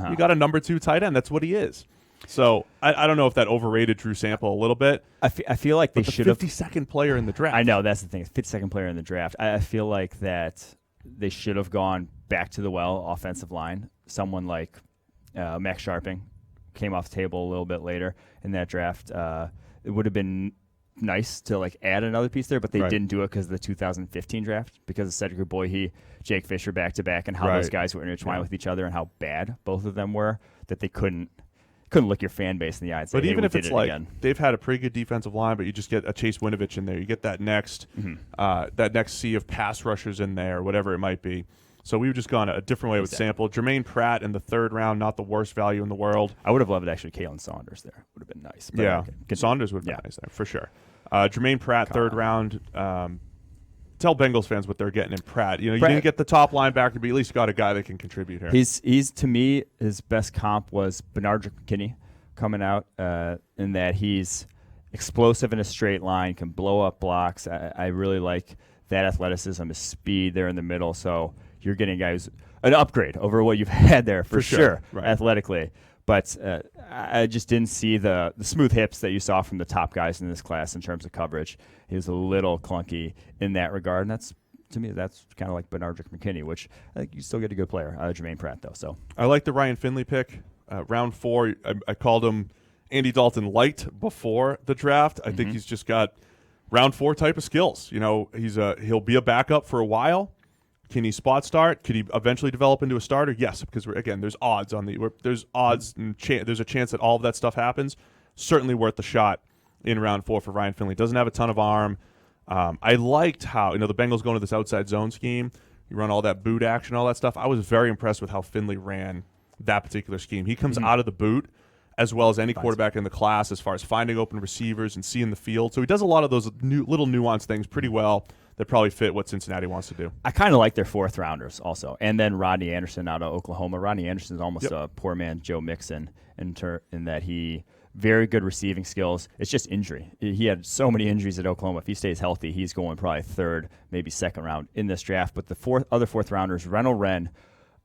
You got a number 2 tight end. That's what he is. So I don't know if that overrated Drew Sample a little bit. I feel like they should have. 52nd player in the draft. I know, that's the thing. 52nd player in the draft. I feel like that they should have gone back to the offensive line. Someone like Max Sharping came off the table a little bit later in that draft. It would have been nice to add another piece there, but they didn't do it because of the 2015 draft, because of Cedric Boyhe, Jake Fisher back-to-back, and how those guys were intertwined with each other and how bad both of them were, that they couldn't look your fan base in the eye and say, but even if it's again. They've had a pretty good defensive line, but you just get a Chase Winovich in there. You get that next sea of pass rushers in there, whatever it might be. So we've just gone a different way with Sample. Jermaine Pratt in the 3rd round, not the worst value in the world. I would have loved actually Kalen Saunders there. Would have been nice. But yeah, Saunders would have been nice there for sure. Jermaine Pratt, 3rd round. Tell Bengals fans what they're getting in Pratt. You didn't get the top linebacker, but at least got a guy that can contribute here. He's to me, his best comp was Bernard McKinney coming out in that he's explosive in a straight line, can blow up blocks. I really like that athleticism, his speed there in the middle. So you're getting guys an upgrade over what you've had there for sure. Athletically. But I just didn't see the smooth hips that you saw from the top guys in this class in terms of coverage. He was a little clunky in that regard, and to me, that's kind of like Bernard McKinney, which I think you still get a good player, Jermaine Pratt, though. So I like the Ryan Finley pick. Round 4, I called him Andy Dalton light before the draft. I think he's just got round 4 type of skills. He'll be a backup for a while. Can he spot start? Could he eventually develop into a starter? Yes, because there's odds there's odds and there's a chance that all of that stuff happens. Certainly worth the shot in round 4 for Ryan Finley. Doesn't have a ton of arm. I liked how the Bengals go into this outside zone scheme. You run all that boot action, all that stuff. I was very impressed with how Finley ran that particular scheme. He comes out of the boot as well as any quarterback in the class as far as finding open receivers and seeing the field. So he does a lot of those little nuanced things pretty well that probably fit what Cincinnati wants to do. I kind of like their 4th rounders also. And then Rodney Anderson out of Oklahoma. Rodney Anderson is almost a poor man Joe Mixon in that he very good receiving skills. It's just injury. He had so many injuries at Oklahoma. If he stays healthy, he's going probably 3rd, maybe 2nd round in this draft. But the other 4th rounders, Renner,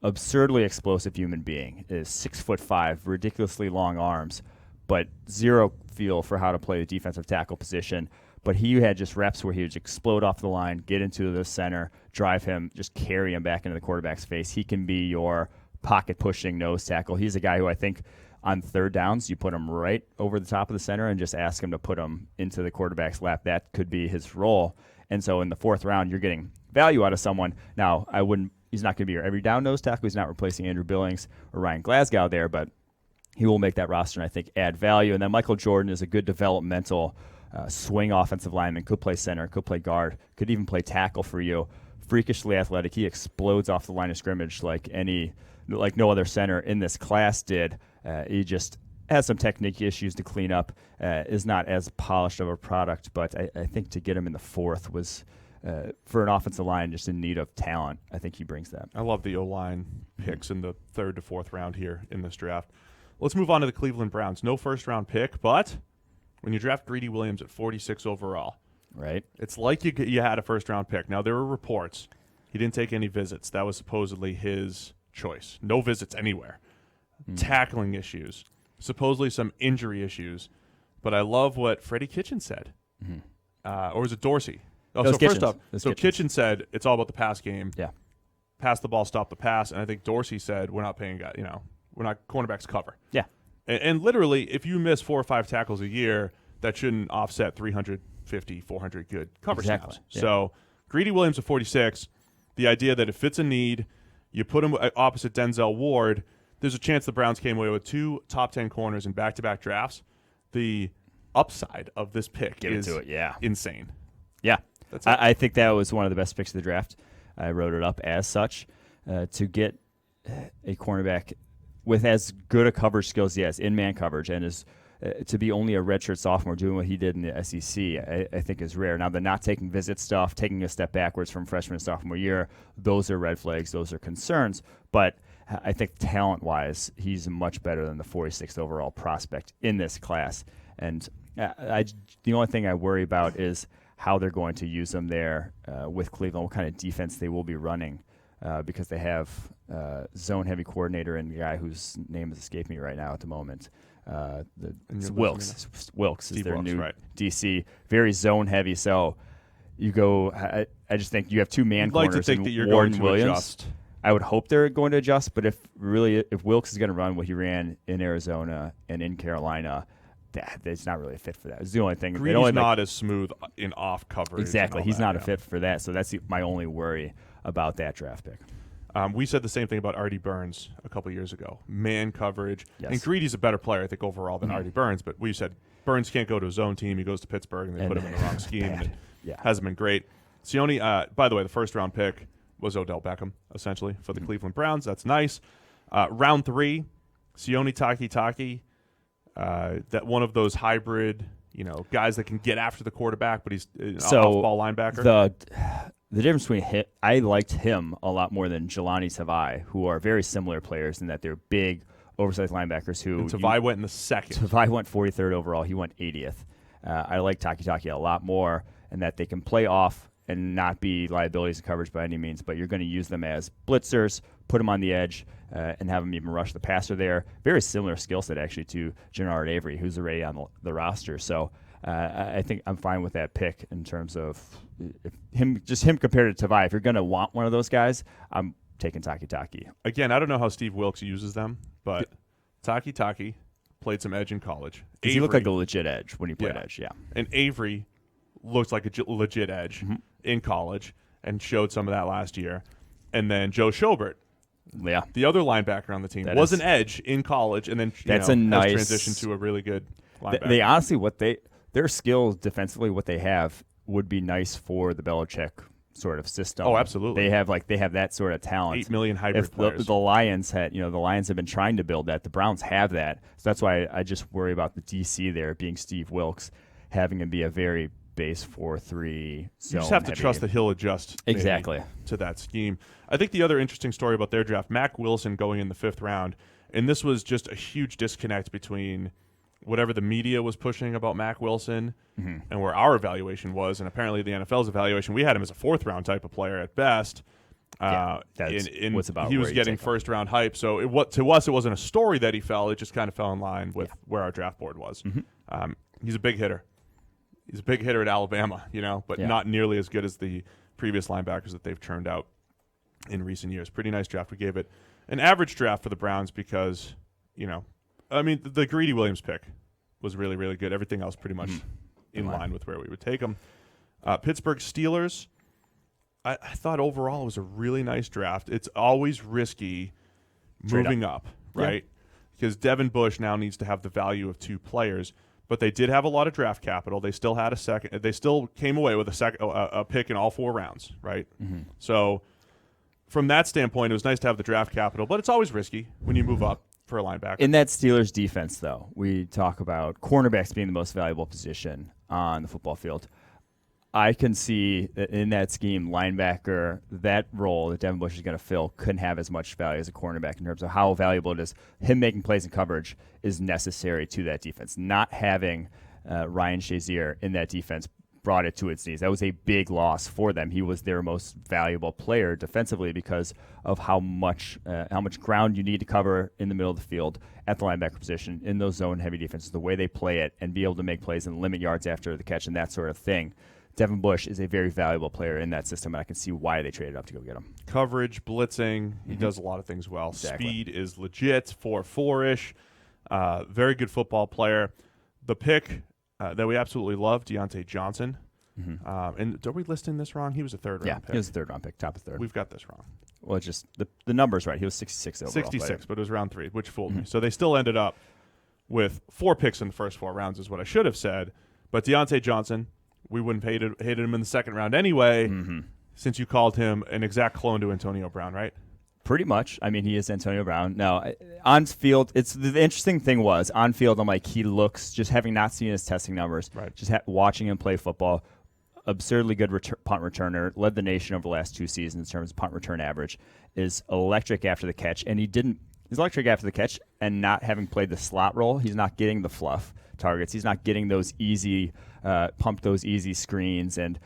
absurdly explosive human being, is 6'5", ridiculously long arms, but zero feel for how to play the defensive tackle position. But he had just reps where he would explode off the line, get into the center, drive him, just carry him back into the quarterback's face. He can be your pocket-pushing nose tackle. He's a guy who I think on 3rd downs, you put him right over the top of the center and just ask him to put him into the quarterback's lap. That could be his role. And so in the 4th round, you're getting value out of someone. Now, he's not going to be your every down nose tackle. He's not replacing Andrew Billings or Ryan Glasgow there, but he will make that roster and I think add value. And then Michael Jordan is a good developmental swing offensive lineman, could play center, could play guard, could even play tackle for you. Freakishly athletic. He explodes off the line of scrimmage like no other center in this class did. He just has some technique issues to clean up, is not as polished of a product, but I think to get him in the 4th was, for an offensive line just in need of talent, I think he brings that. I love the O-line picks in the 3rd to 4th round here in this draft. Let's move on to the Cleveland Browns. No 1st-round pick, but when you draft Greedy Williams at 46 overall, right? It's like you had a 1st-round pick. Now, there were reports he didn't take any visits. That was supposedly his choice. No visits anywhere. Tackling issues. Supposedly some injury issues. But I love what Freddie Kitchen said. Or was it Dorsey? Oh, so first up, Kitchen said it's all about the pass game. Yeah. Pass the ball, stop the pass. And I think Dorsey said we're not paying guys, we're not cornerbacks cover. Yeah. And literally, if you miss 4 or 5 tackles a year, that shouldn't offset 350, 400 good cover snaps. Yeah. So Greedy Williams at 46, the idea that if it's a need, you put him opposite Denzel Ward, there's a chance the Browns came away with 2 top 10 corners in back-to-back drafts. The upside of this pick is insane. Yeah. I think that was one of the best picks of the draft. I wrote it up as such. To get a cornerback with as good a coverage skills, in man coverage, and is to be only a redshirt sophomore doing what he did in the SEC, I think is rare. Now, the not taking visit stuff, taking a step backwards from freshman to sophomore year, those are red flags, those are concerns. But I think talent-wise, he's much better than the 46th overall prospect in this class. And the only thing I worry about is how they're going to use him there with Cleveland, what kind of defense they will be running, because they have zone-heavy coordinator and the guy whose name is escaping me right now at the moment. Wilkes is their Wilkes, new right. DC. Very zone heavy. So you go. I just think you have two man You'd like corners. to think in that you're Ward going and to Williams. adjust. I would hope they're going to adjust, but if Wilkes is going to run what he ran in Arizona and in Carolina, that's not really a fit for that. It's the only thing. Greedy's not as smooth in off coverage. Exactly. He's not a yeah. fit for that. So that's my only worry about that draft pick. We said the same thing about Artie Burns a couple years ago. Man coverage. Yes. And Greedy's a better player, I think, overall than Artie Burns. But we said Burns can't go to his own team. He goes to Pittsburgh, and they put him in the wrong scheme. And it hasn't been great. Sione, by the way, the first-round pick was Odell Beckham, essentially, for the Cleveland Browns. That's nice. Round 3, Sione Takitaki, that one of those hybrid, guys that can get after the quarterback, but he's an off-ball linebacker. The difference between him, I liked him a lot more than Jelani Tavai, who are very similar players in that they're big, oversized linebackers. Tavai went in the second. Tavai went 43rd overall. He went 80th. I like Takitaki a lot more in that they can play off and not be liabilities in coverage by any means, but you're going to use them as blitzers, put them on the edge, and have them even rush the passer there. Very similar skill set, actually, to Jannard Avery, who's already on the roster. So I think I'm fine with that pick in terms of him compared to Tavai. If you're going to want one of those guys, I'm taking Takitaki. Again, I don't know how Steve Wilkes uses them, but Takitaki played some edge in college. He looked like a legit edge when he played edge, yeah. And Avery looked like a legit edge in college and showed some of that last year. And then Joe Schobert, the other linebacker on the team, was an edge in college, and then has transitioned to a really good linebacker. They honestly, their skills defensively, what they have would be nice for the Belichick sort of system. Oh, absolutely. They have that sort of talent. 8 million hybrid players. The Lions the Lions have been trying to build that. The Browns have that. So that's why I just worry about the DC there being Steve Wilkes, having him be a very base 4-3 zone. You just have to trust that he'll adjust exactly to that scheme. I think the other interesting story about their draft, Mack Wilson going in the 5th round, and this was just a huge disconnect between whatever the media was pushing about Mack Wilson and where our evaluation was, and apparently the NFL's evaluation, we had him as a 4th round type of player at best. That's what's about. He was getting 1st round hype, so to us it wasn't a story that he fell. It just kind of fell in line with where our draft board was. He's a big hitter. He's a big hitter at Alabama, but not nearly as good as the previous linebackers that they've churned out in recent years. Pretty nice draft. We gave it an average draft for the Browns because, the Greedy Williams pick was really, really good. Everything else pretty much in line with where we would take them. Pittsburgh Steelers, I thought overall it was a really nice draft. It's always risky moving up, right? Because Devin Bush now needs to have the value of 2 players. But they did have a lot of draft capital. They still had a second. They still came away with a pick in all 4 rounds, right? So from that standpoint, it was nice to have the draft capital. But it's always risky when you move up for a linebacker. In that Steelers defense, though, we talk about cornerbacks being the most valuable position on the football field. I can see that in that scheme, linebacker, that role that Devin Bush is going to fill couldn't have as much value as a cornerback in terms of how valuable it is. Him making plays in coverage is necessary to that defense. Not having Ryan Shazier in that defense brought it to its knees. That was a big loss for them. He was their most valuable player defensively because of how much ground you need to cover in the middle of the field at the linebacker position in those zone-heavy defenses, the way they play it, and be able to make plays and limit yards after the catch and that sort of thing. Devin Bush is a very valuable player in that system, and I can see why they traded up to go get him. Coverage, blitzing, he does a lot of things well. Exactly. Speed is legit, 4.4-ish. Very good football player. The pick that we absolutely love, Deontay Johnson. And are we listing this wrong? He was a 3rd round pick. He was a 3rd round pick, top of 3rd. We've got this wrong. Well, it's just the number's right. He was 66 overall. 66, but it was round 3, which fooled me. So they still ended up with 4 picks in the first 4 rounds is what I should have said. But Deontay Johnson, we wouldn't have hated him in the 2nd round anyway, since you called him an exact clone to Antonio Brown, right? Pretty much. I mean, he is Antonio Brown. Now, on field, it's the interesting thing was on field. I'm like, he looks, just having not seen his testing numbers, just watching him play football, absurdly good punt returner, led the nation over the last 2 seasons in terms of punt return average, is electric after the catch, and he's electric after the catch, and not having played the slot role, he's not getting the fluff targets. He's not getting those easy screens and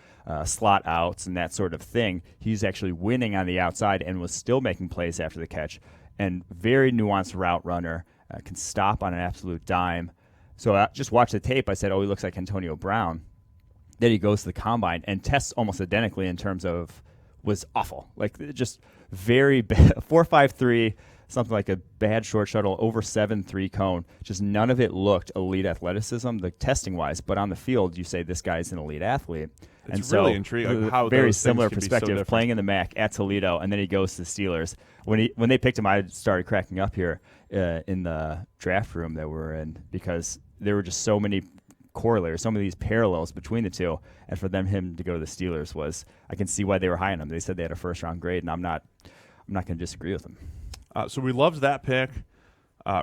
slot outs and that sort of thing. He's actually winning on the outside and was still making plays after the catch, and very nuanced route runner. can stop on an absolute dime. So I just watched the tape. I said, he looks like Antonio Brown. Then he goes to the combine and tests almost identically in terms of was awful. Like just very bad. 4.53, something like a bad short shuttle, over 7.3 cone. Just none of it looked elite athleticism, the testing-wise. But on the field, you say this guy's an elite athlete. It's really intriguing how very those similar things can be so perspective, different. playing in the MAC at Toledo, and then he goes to the Steelers. When they picked him, I started cracking up here in the draft room that we're in because there were just so many corollaries, some of these parallels between the two. And for him to go to the Steelers I can see why they were high on him. They said they had a first-round grade, and I'm not going to disagree with them. So we loved that pick.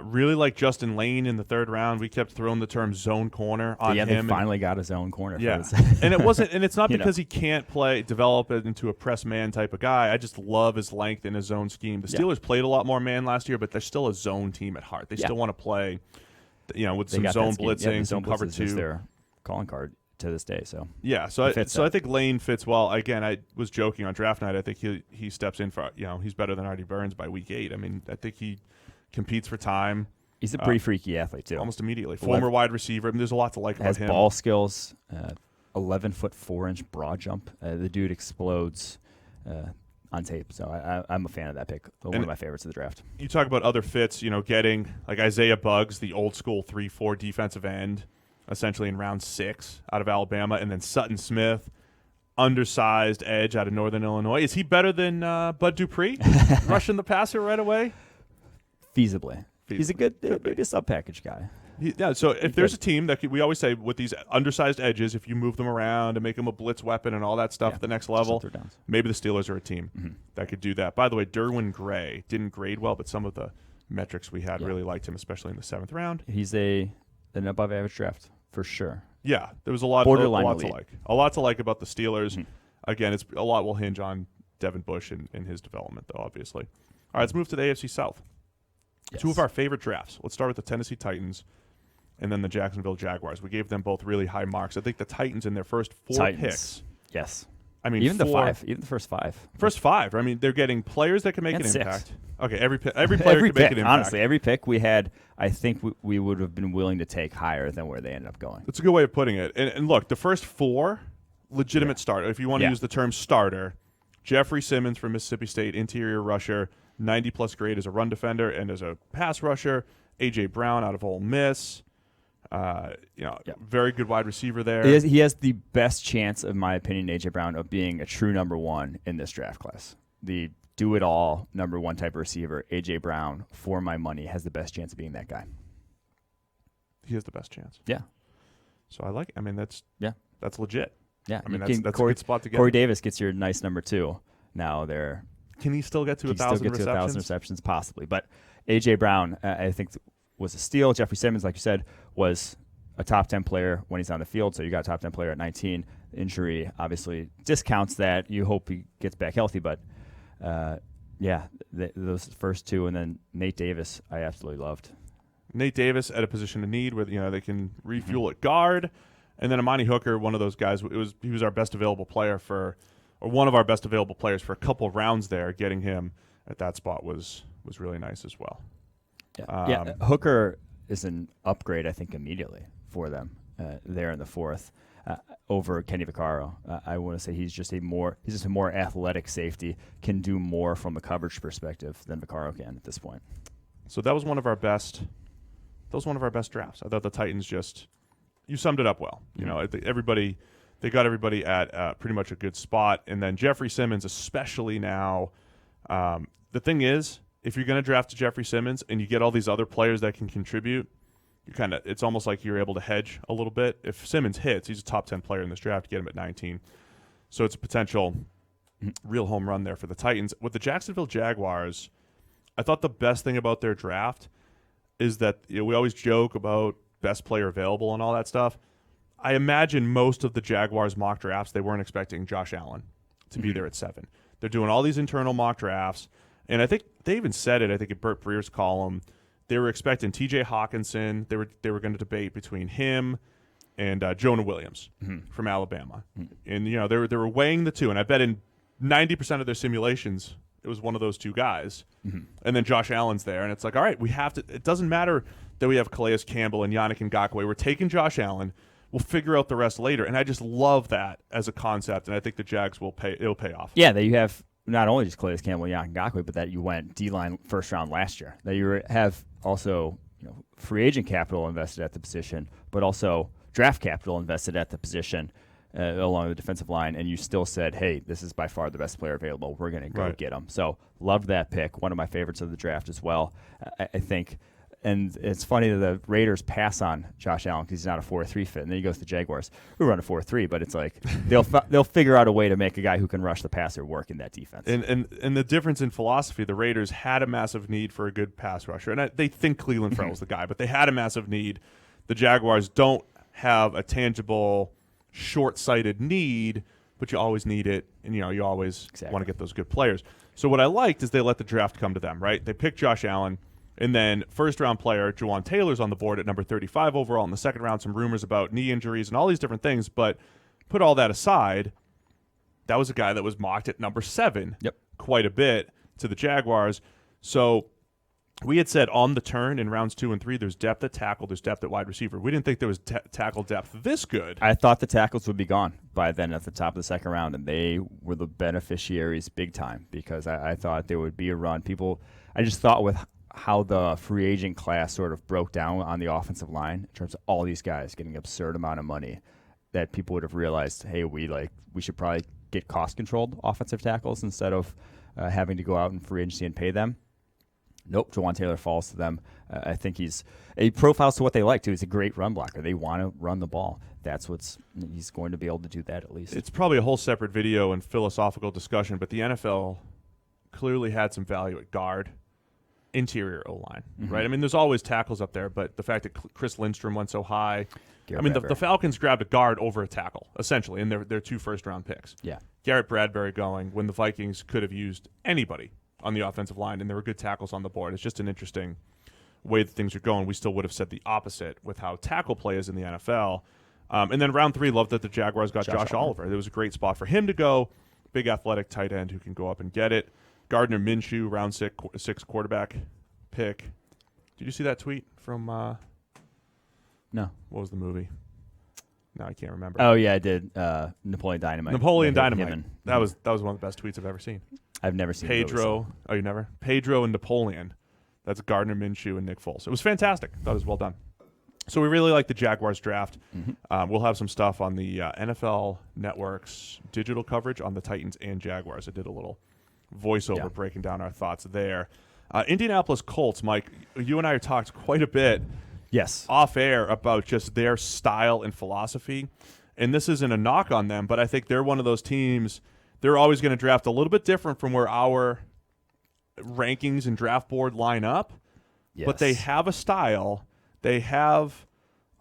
Really like Justin Lane in the third round. We kept throwing the term zone corner on him. They finally got his own corner. Yeah, and it wasn't, and it's not because he can't develop it into a press man type of guy. I just love his length in his zone scheme. The Steelers played a lot more man last year, but they're still a zone team at heart. They still want to play, with some zone blitzing, some cover two. Is their calling card to this day. So I think Lane fits well. Again, I was joking on draft night. I think he steps in for he's better than Artie Burns by week 8. I mean, I think he competes for time. He's a pretty freaky athlete too. Almost immediately, former wide receiver. I mean, there's a lot to like about him. Has ball skills. 11-foot 4-inch broad jump. The dude explodes on tape. So I'm a fan of that pick. One of my favorites of the draft. You talk about other fits. Getting like Isaiah Buggs, the old school 3-4 defensive end, essentially in round 6 out of Alabama, and then Sutton Smith, undersized edge out of Northern Illinois. Is he better than Bud Dupree, rushing the passer right away? Feasibly. He's a good, maybe a sub-package guy. So if there's a team that we always say with these undersized edges, if you move them around and make them a blitz weapon and all that stuff at the next level, maybe the Steelers are a team that could do that. By the way, Derwin Gray didn't grade well, but some of the metrics we had really liked him, especially in the 7th round. He's an above-average draft for sure. Yeah, there was a lot to like. A lot to like about the Steelers. Again, a lot will hinge on Devin Bush and his development, though, obviously. All right, let's move to the AFC South. Yes. 2 of our favorite drafts. Let's start with the Tennessee Titans and then the Jacksonville Jaguars. We gave them both really high marks. I think the Titans in their first 4 picks. Yes. I mean, even the first 5. First 5. I mean, they're getting players that can make an 6. impact. Okay, every player can make an impact. Honestly, every pick we had, I think we would have been willing to take higher than where they ended up going. That's a good way of putting it. And look, the first 4, legitimate starter. If you want to use the term starter, Jeffrey Simmons from Mississippi State, interior rusher, 90-plus grade as a run defender and as a pass rusher. A.J. Brown out of Ole Miss. Very good wide receiver there. He has the best chance, in my opinion, A.J. Brown, of being a true number 1 in this draft class. The do-it-all number 1 type of receiver, A.J. Brown, for my money, has the best chance of being that guy. He has the best chance. Yeah. So I like it. I mean, that's legit. Yeah. I mean, that's a good spot to get. Corey Davis gets your nice number 2. Now they're... Can he still get to 1,000 receptions? 1,000 receptions, possibly. But A.J. Brown, I think, was a steal. Jeffrey Simmons, like you said, was a top 10 player when he's on the field. So you got a top 10 player at 19. The injury obviously discounts that. You hope he gets back healthy. But, those first 2. And then Nate Davis, I absolutely loved. Nate Davis at a position of need where they can refuel at guard. And then Amani Hooker, one of those guys, he was our best available player or one of our best available players for a couple of rounds there. Getting him at that spot was really nice as well. Hooker is an upgrade, I think, immediately for them there in the 4th over Kenny Vaccaro. I want to say he's just a more athletic safety, can do more from a coverage perspective than Vaccaro can at this point. So that was one of our best. That was one of our best drafts. I thought the Titans you summed it up well. They got everybody at pretty much a good spot. And then Jeffrey Simmons, especially now. The thing is, if you're going to draft Jeffrey Simmons and you get all these other players that can contribute, it's almost like you're able to hedge a little bit. If Simmons hits, he's a top 10 player in this draft. Get him at 19. So it's a potential real home run there for the Titans. With the Jacksonville Jaguars, I thought the best thing about their draft is that we always joke about best player available and all that stuff. I imagine most of the Jaguars mock drafts, they weren't expecting Josh Allen to be there at 7. They're doing all these internal mock drafts, and I think they even said it, I think in Burt Breer's column, they were expecting T.J. Hawkinson. They were going to debate between him and Jonah Williams from Alabama. And, they were weighing the 2, and I bet in 90% of their simulations it was one of those two guys. And then Josh Allen's there, and it's like, all right, we have to. It doesn't matter that we have Calais Campbell and Yannick Ngakoue. We're taking Josh Allen. We'll figure out the rest later. And I just love that as a concept, and I think the Jags will pay. It'll pay off. Yeah, that you have not only just Calais Campbell and Yannick Ngakoue, but that you went D-line first round last year. That you have also free agent capital invested at the position, but also draft capital invested at the position along the defensive line, and you still said, hey, this is by far the best player available. We're going to go get him. So loved that pick. One of my favorites of the draft as well, I think. And it's funny that the Raiders pass on Josh Allen because he's not a 4-3 fit. And then he goes to the Jaguars, who run a 4-3, but it's like they'll figure out a way to make a guy who can rush the passer work in that defense. And the difference in philosophy, the Raiders had a massive need for a good pass rusher. And they think Cleveland Farrell's the guy, but they had a massive need. The Jaguars don't have a tangible, short-sighted need, but you always need it, and you always want to get those good players. So what I liked is they let the draft come to them, right? They picked Josh Allen. And then first-round player, Jawan Taylor's on the board at number 35 overall. In the second round, some rumors about knee injuries and all these different things. But put all that aside, that was a guy that was mocked at number 7 quite a bit to the Jaguars. So we had said on the turn in rounds 2 and 3, there's depth at tackle, there's depth at wide receiver. We didn't think there was tackle depth this good. I thought the tackles would be gone by then at the top of the second round, and they were the beneficiaries big time because I thought there would be a run. I just thought with how the free agent class sort of broke down on the offensive line in terms of all these guys getting absurd amount of money, that people would have realized, hey, we should probably get cost-controlled offensive tackles instead of having to go out in free agency and pay them. Nope, Jawan Taylor falls to them. I think he profiles to what they like, too. He's a great run blocker. They want to run the ball. He's going to be able to do that at least. It's probably a whole separate video and philosophical discussion, but the NFL clearly had some value at guard. Interior O-line, right? I mean, there's always tackles up there, but the fact that Chris Lindstrom went so high, the Falcons grabbed a guard over a tackle, essentially, and they're 2 first-round picks. Yeah. Garrett Bradbury going when the Vikings could have used anybody on the offensive line, and there were good tackles on the board. It's just an interesting way that things are going. We still would have said the opposite with how tackle play is in the NFL. And then round 3, loved that the Jaguars got Josh Oliver. It was a great spot for him to go. Big athletic tight end who can go up and get it. Gardner Minshew, round 6 quarterback pick. Did you see that tweet from No. What was the movie? No, I can't remember. Oh, yeah, I did. Napoleon Dynamite. Napoleon Dynamite. That was one of the best tweets I've ever seen. I've never seen Pedro. Oh, you never? Pedro and Napoleon. That's Gardner Minshew and Nick Foles. It was fantastic. That was well done. So we really like the Jaguars draft. We'll have some stuff on the NFL Network's digital coverage on the Titans and Jaguars. I did a little voiceover breaking down our thoughts there. Indianapolis Colts, Mike, you and I have talked quite a bit off air about just their style and philosophy. And this isn't a knock on them, but I think they're one of those teams, they're always going to draft a little bit different from where our rankings and draft board line up. But they have a style. They have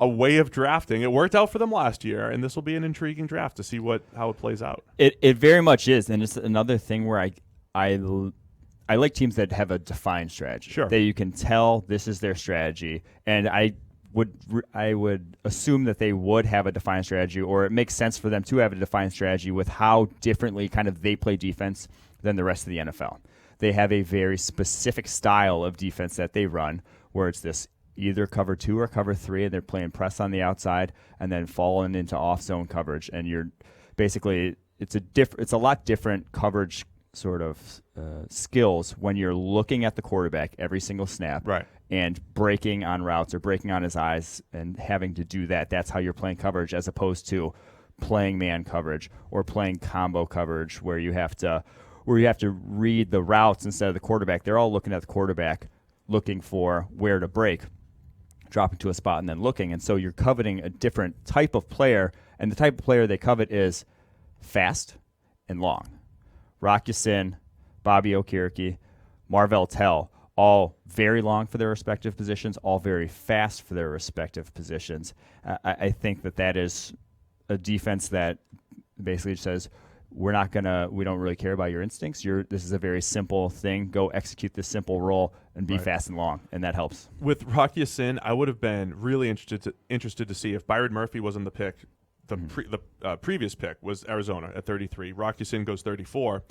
a way of drafting. It worked out for them last year, and this will be an intriguing draft to see how it plays out. It very much is, and it's another thing where I like teams that have a defined strategy. Sure. That you can tell this is their strategy, and I would assume that they would have a defined strategy, or it makes sense for them to have a defined strategy with how differently kind of they play defense than the rest of the NFL. They have a very specific style of defense that they run, where it's this either cover 2 or cover 3, and they're playing press on the outside and then falling into off-zone coverage, and you're basically it's a lot different coverage sort of skills when you're looking at the quarterback every single snap and breaking on routes or breaking on his eyes and having to do that. That's how you're playing coverage, as opposed to playing man coverage or playing combo coverage where you have to read the routes instead of the quarterback. They're all looking at the quarterback, looking for where to break, dropping to a spot and then looking. And so you're coveting a different type of player, and the type of player they covet is fast and long. Rock Ya-Sin, Bobby Okereke, Marvell Tell, all very long for their respective positions, all very fast for their respective positions. I think that is a defense that basically says, we don't really care about your instincts. This is a very simple thing. Go execute this simple role and be fast and long, and that helps. With Rock Ya-Sin, I would have been really interested to see if Byron Murphy wasn't the pick. The previous pick was Arizona at 33. Rock Ya-Sin goes 34.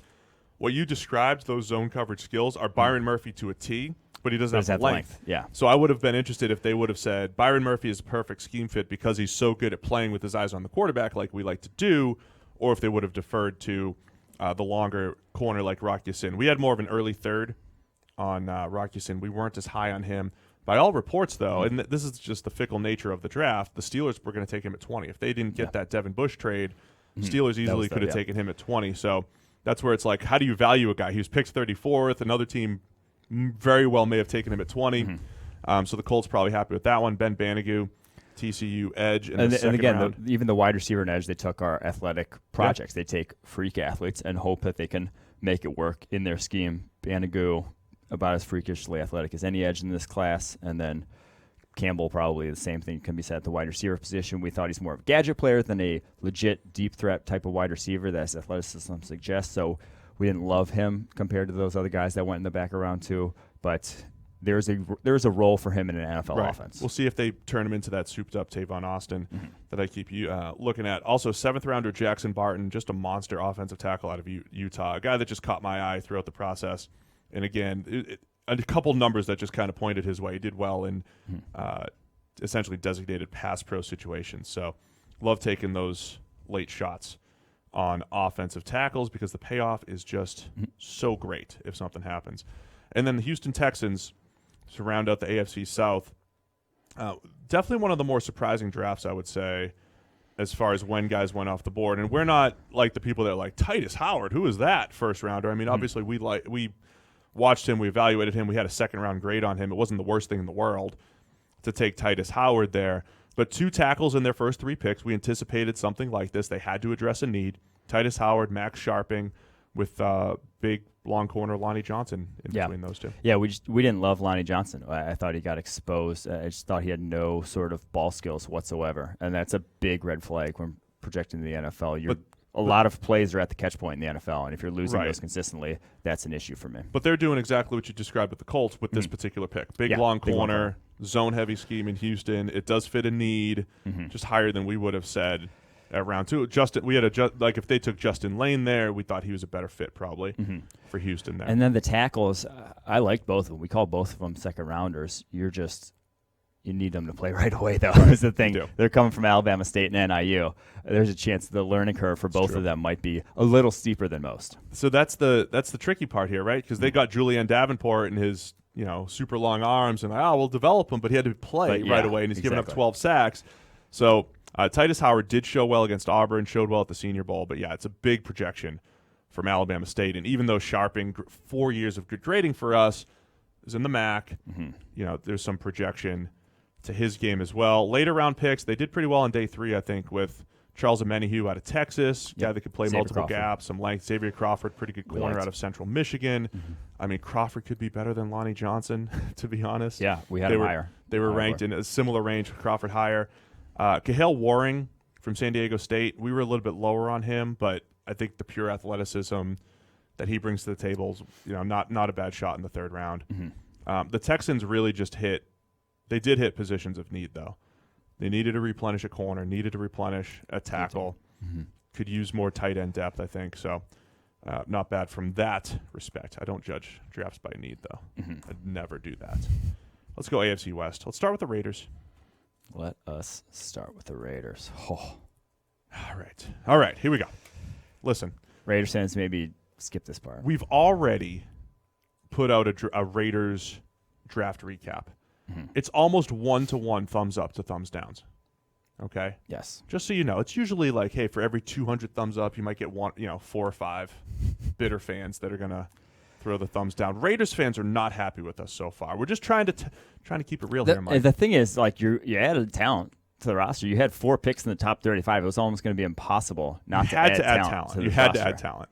what you described, those zone coverage skills, are Byron Murphy to a T, but he doesn't have length. Yeah. So I would have been interested if they would have said Byron Murphy is a perfect scheme fit because he's so good at playing with his eyes on the quarterback like we like to do, or if they would have deferred to the longer corner like Rock Ya-Sin. We had more of an early third on Rock Ya-Sin. We weren't as high on him. By all reports, though, and this is just the fickle nature of the draft, the Steelers were going to take him at 20. If they didn't get that Devin Bush trade, Steelers easily could have taken him at 20. So that's where it's like, how do you value a guy? He was picked 34th. Another team very well may have taken him at 20. So the Colts probably happy with that one. Ben Banigou, TCU edge in the second round. Even the wide receiver and edge they took are athletic projects. They take freak athletes and hope that they can make it work in their scheme. Banigou, about as freakishly athletic as any edge in this class, and then Campbell, probably the same thing can be said at the wide receiver position. We thought he's more of a gadget player than a legit deep threat type of wide receiver that his athleticism suggests, so we didn't love him compared to those other guys that went in the back of round 2, but there's a role for him in an NFL offense. We'll see if they turn him into that souped-up Tavon Austin that I keep looking at. Also, 7th rounder Jackson Barton, just a monster offensive tackle out of Utah, a guy that just caught my eye throughout the process. And again, a couple numbers that just kind of pointed his way. He did well in essentially designated pass pro situations. So love taking those late shots on offensive tackles because the payoff is just so great if something happens. And then the Houston Texans to round out the AFC South. Definitely one of the more surprising drafts, I would say, as far as when guys went off the board. And we're not like the people that are like, Titus Howard, who is that first rounder? I mean, obviously we watched him, we evaluated him, we had a second-round grade on him. It wasn't the worst thing in the world to take Titus Howard there. But 2 tackles in their first 3 picks. We anticipated something like this. They had to address a need. Titus Howard, Max Sharping, with big, long corner Lonnie Johnson in between those 2. Yeah, we didn't love Lonnie Johnson. I thought he got exposed. I just thought he had no sort of ball skills whatsoever. And that's a big red flag when projecting the NFL. A lot of plays are at the catch point in the NFL, and if you're losing those consistently, that's an issue for me. But they're doing exactly what you described with the Colts with this particular pick. Big, long corner, zone-heavy scheme in Houston. It does fit a need, just higher than we would have said at round 2. If they took Justin Lane there, we thought he was a better fit probably for Houston there. And then the tackles, I liked both of them. We call both of them second-rounders. You need them to play right away, though, is the thing. They're coming from Alabama State and NIU. There's a chance the learning curve for both of them might be a little steeper than most. So that's the tricky part here, right? Because they got Julian Davenport and his super long arms, and we'll develop him, but he had to play right away, and he's given up 12 sacks. So Titus Howard did show well against Auburn, showed well at the Senior Bowl, but it's a big projection from Alabama State. And even though Sharping, 4 years of good grading for us, is in the MAC, there's some projection to his game as well. Later round picks, they did pretty well on day 3, I think, with Charles Omenihu out of Texas, guy that could play multiple gaps, some length. Xavier Crawford, pretty good corner out of Central Michigan. I mean, Crawford could be better than Lonnie Johnson, to be honest. Yeah, we had him higher. They were ranked in a similar range, Crawford higher. Kahale Waring from San Diego State, we were a little bit lower on him, but I think the pure athleticism that he brings to the table is not a bad shot in the 3rd round. The Texans really just hit positions of need, though. They needed to replenish a corner, needed to replenish a tackle, could use more tight end depth, I think. So not bad from that respect. I don't judge drafts by need, though. I'd never do that. Let's go AFC West. Let's start with the Raiders. Let us start with the Raiders. Oh. All right, here we go. Listen. Raiders fans, maybe skip this part. We've already put out a Raiders draft recap. It's almost 1-to-1 thumbs up to thumbs downs. Okay? Yes. Just so you know, it's usually like, hey, for every 200 thumbs up, you might get 4 or 5 bitter fans that are going to throw the thumbs down. Raiders fans are not happy with us so far. We're just trying to keep it real here, Mike. The thing is, like, you added talent to the roster. You had 4 picks in the top 35. It was almost going to be impossible not to add talent. You had to add talent.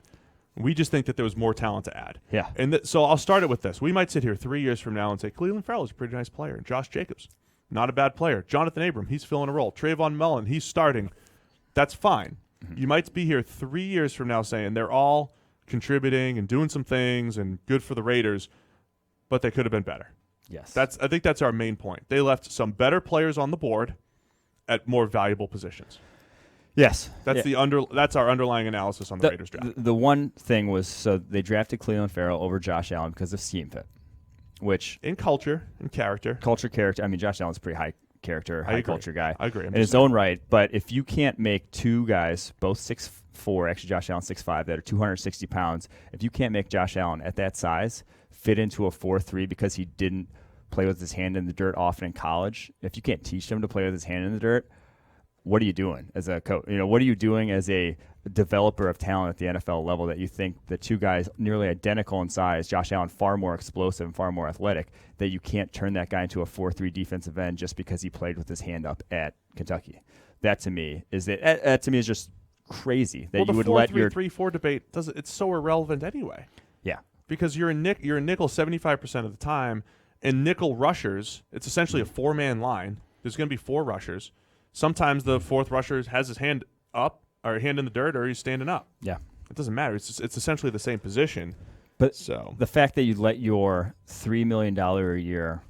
We just think that there was more talent to add. Yeah. And so I'll start it with this. We might sit here 3 years from now and say, Cleveland Farrell's a pretty nice player. And Josh Jacobs, not a bad player. Jonathan Abram, he's filling a role. Trayvon Mullen, he's starting. That's fine. You might be here 3 years from now saying they're all contributing and doing some things and good for the Raiders, but they could have been better. Yes. I think that's our main point. They left some better players on the board at more valuable positions. Yes. That's that's our underlying analysis on the Raiders draft. The one thing was, so they drafted Cleveland Farrell over Josh Allen because of scheme fit, which in culture, in character. I mean, Josh Allen's a pretty high character, high culture guy. I agree. In his own right, but if you can't make two guys, both 6'4", actually Josh Allen 6'5", that are 260 pounds, if you can't make Josh Allen at that size fit into a 4-3 because he didn't play with his hand in the dirt often in college, if you can't teach him to play with his hand in the dirt, what are you doing as a coach? What are you doing as a developer of talent at the NFL level that you think the two guys nearly identical in size, Josh Allen far more explosive and far more athletic, that you can't turn that guy into a 4-3 defensive end just because he played with his hand up at Kentucky? That to me is just crazy that you would let your 3-4 debate it's so irrelevant anyway. Yeah. Because you're a nickel 75% of the time, and nickel rushers, it's essentially a four-man line. There's going to be four rushers. Sometimes the fourth rusher has his hand up or hand in the dirt, or he's standing up. Yeah. It doesn't matter. It's essentially the same position. But the fact that you let your $3 million a year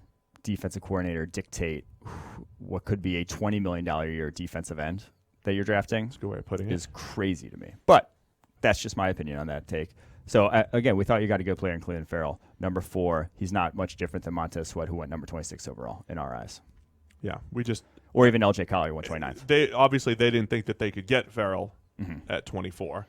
defensive coordinator dictate what could be a $20 million a year defensive end that you're drafting, that's a good way of putting is crazy to me. But that's just my opinion on that take. So, again, we thought you got a good player in Cleveland Farrell. Number 4, he's not much different than Montez Sweat, who went number 26 overall in our eyes. Yeah, or even LJ Collier, 129th. They didn't think that they could get Farrell at 24.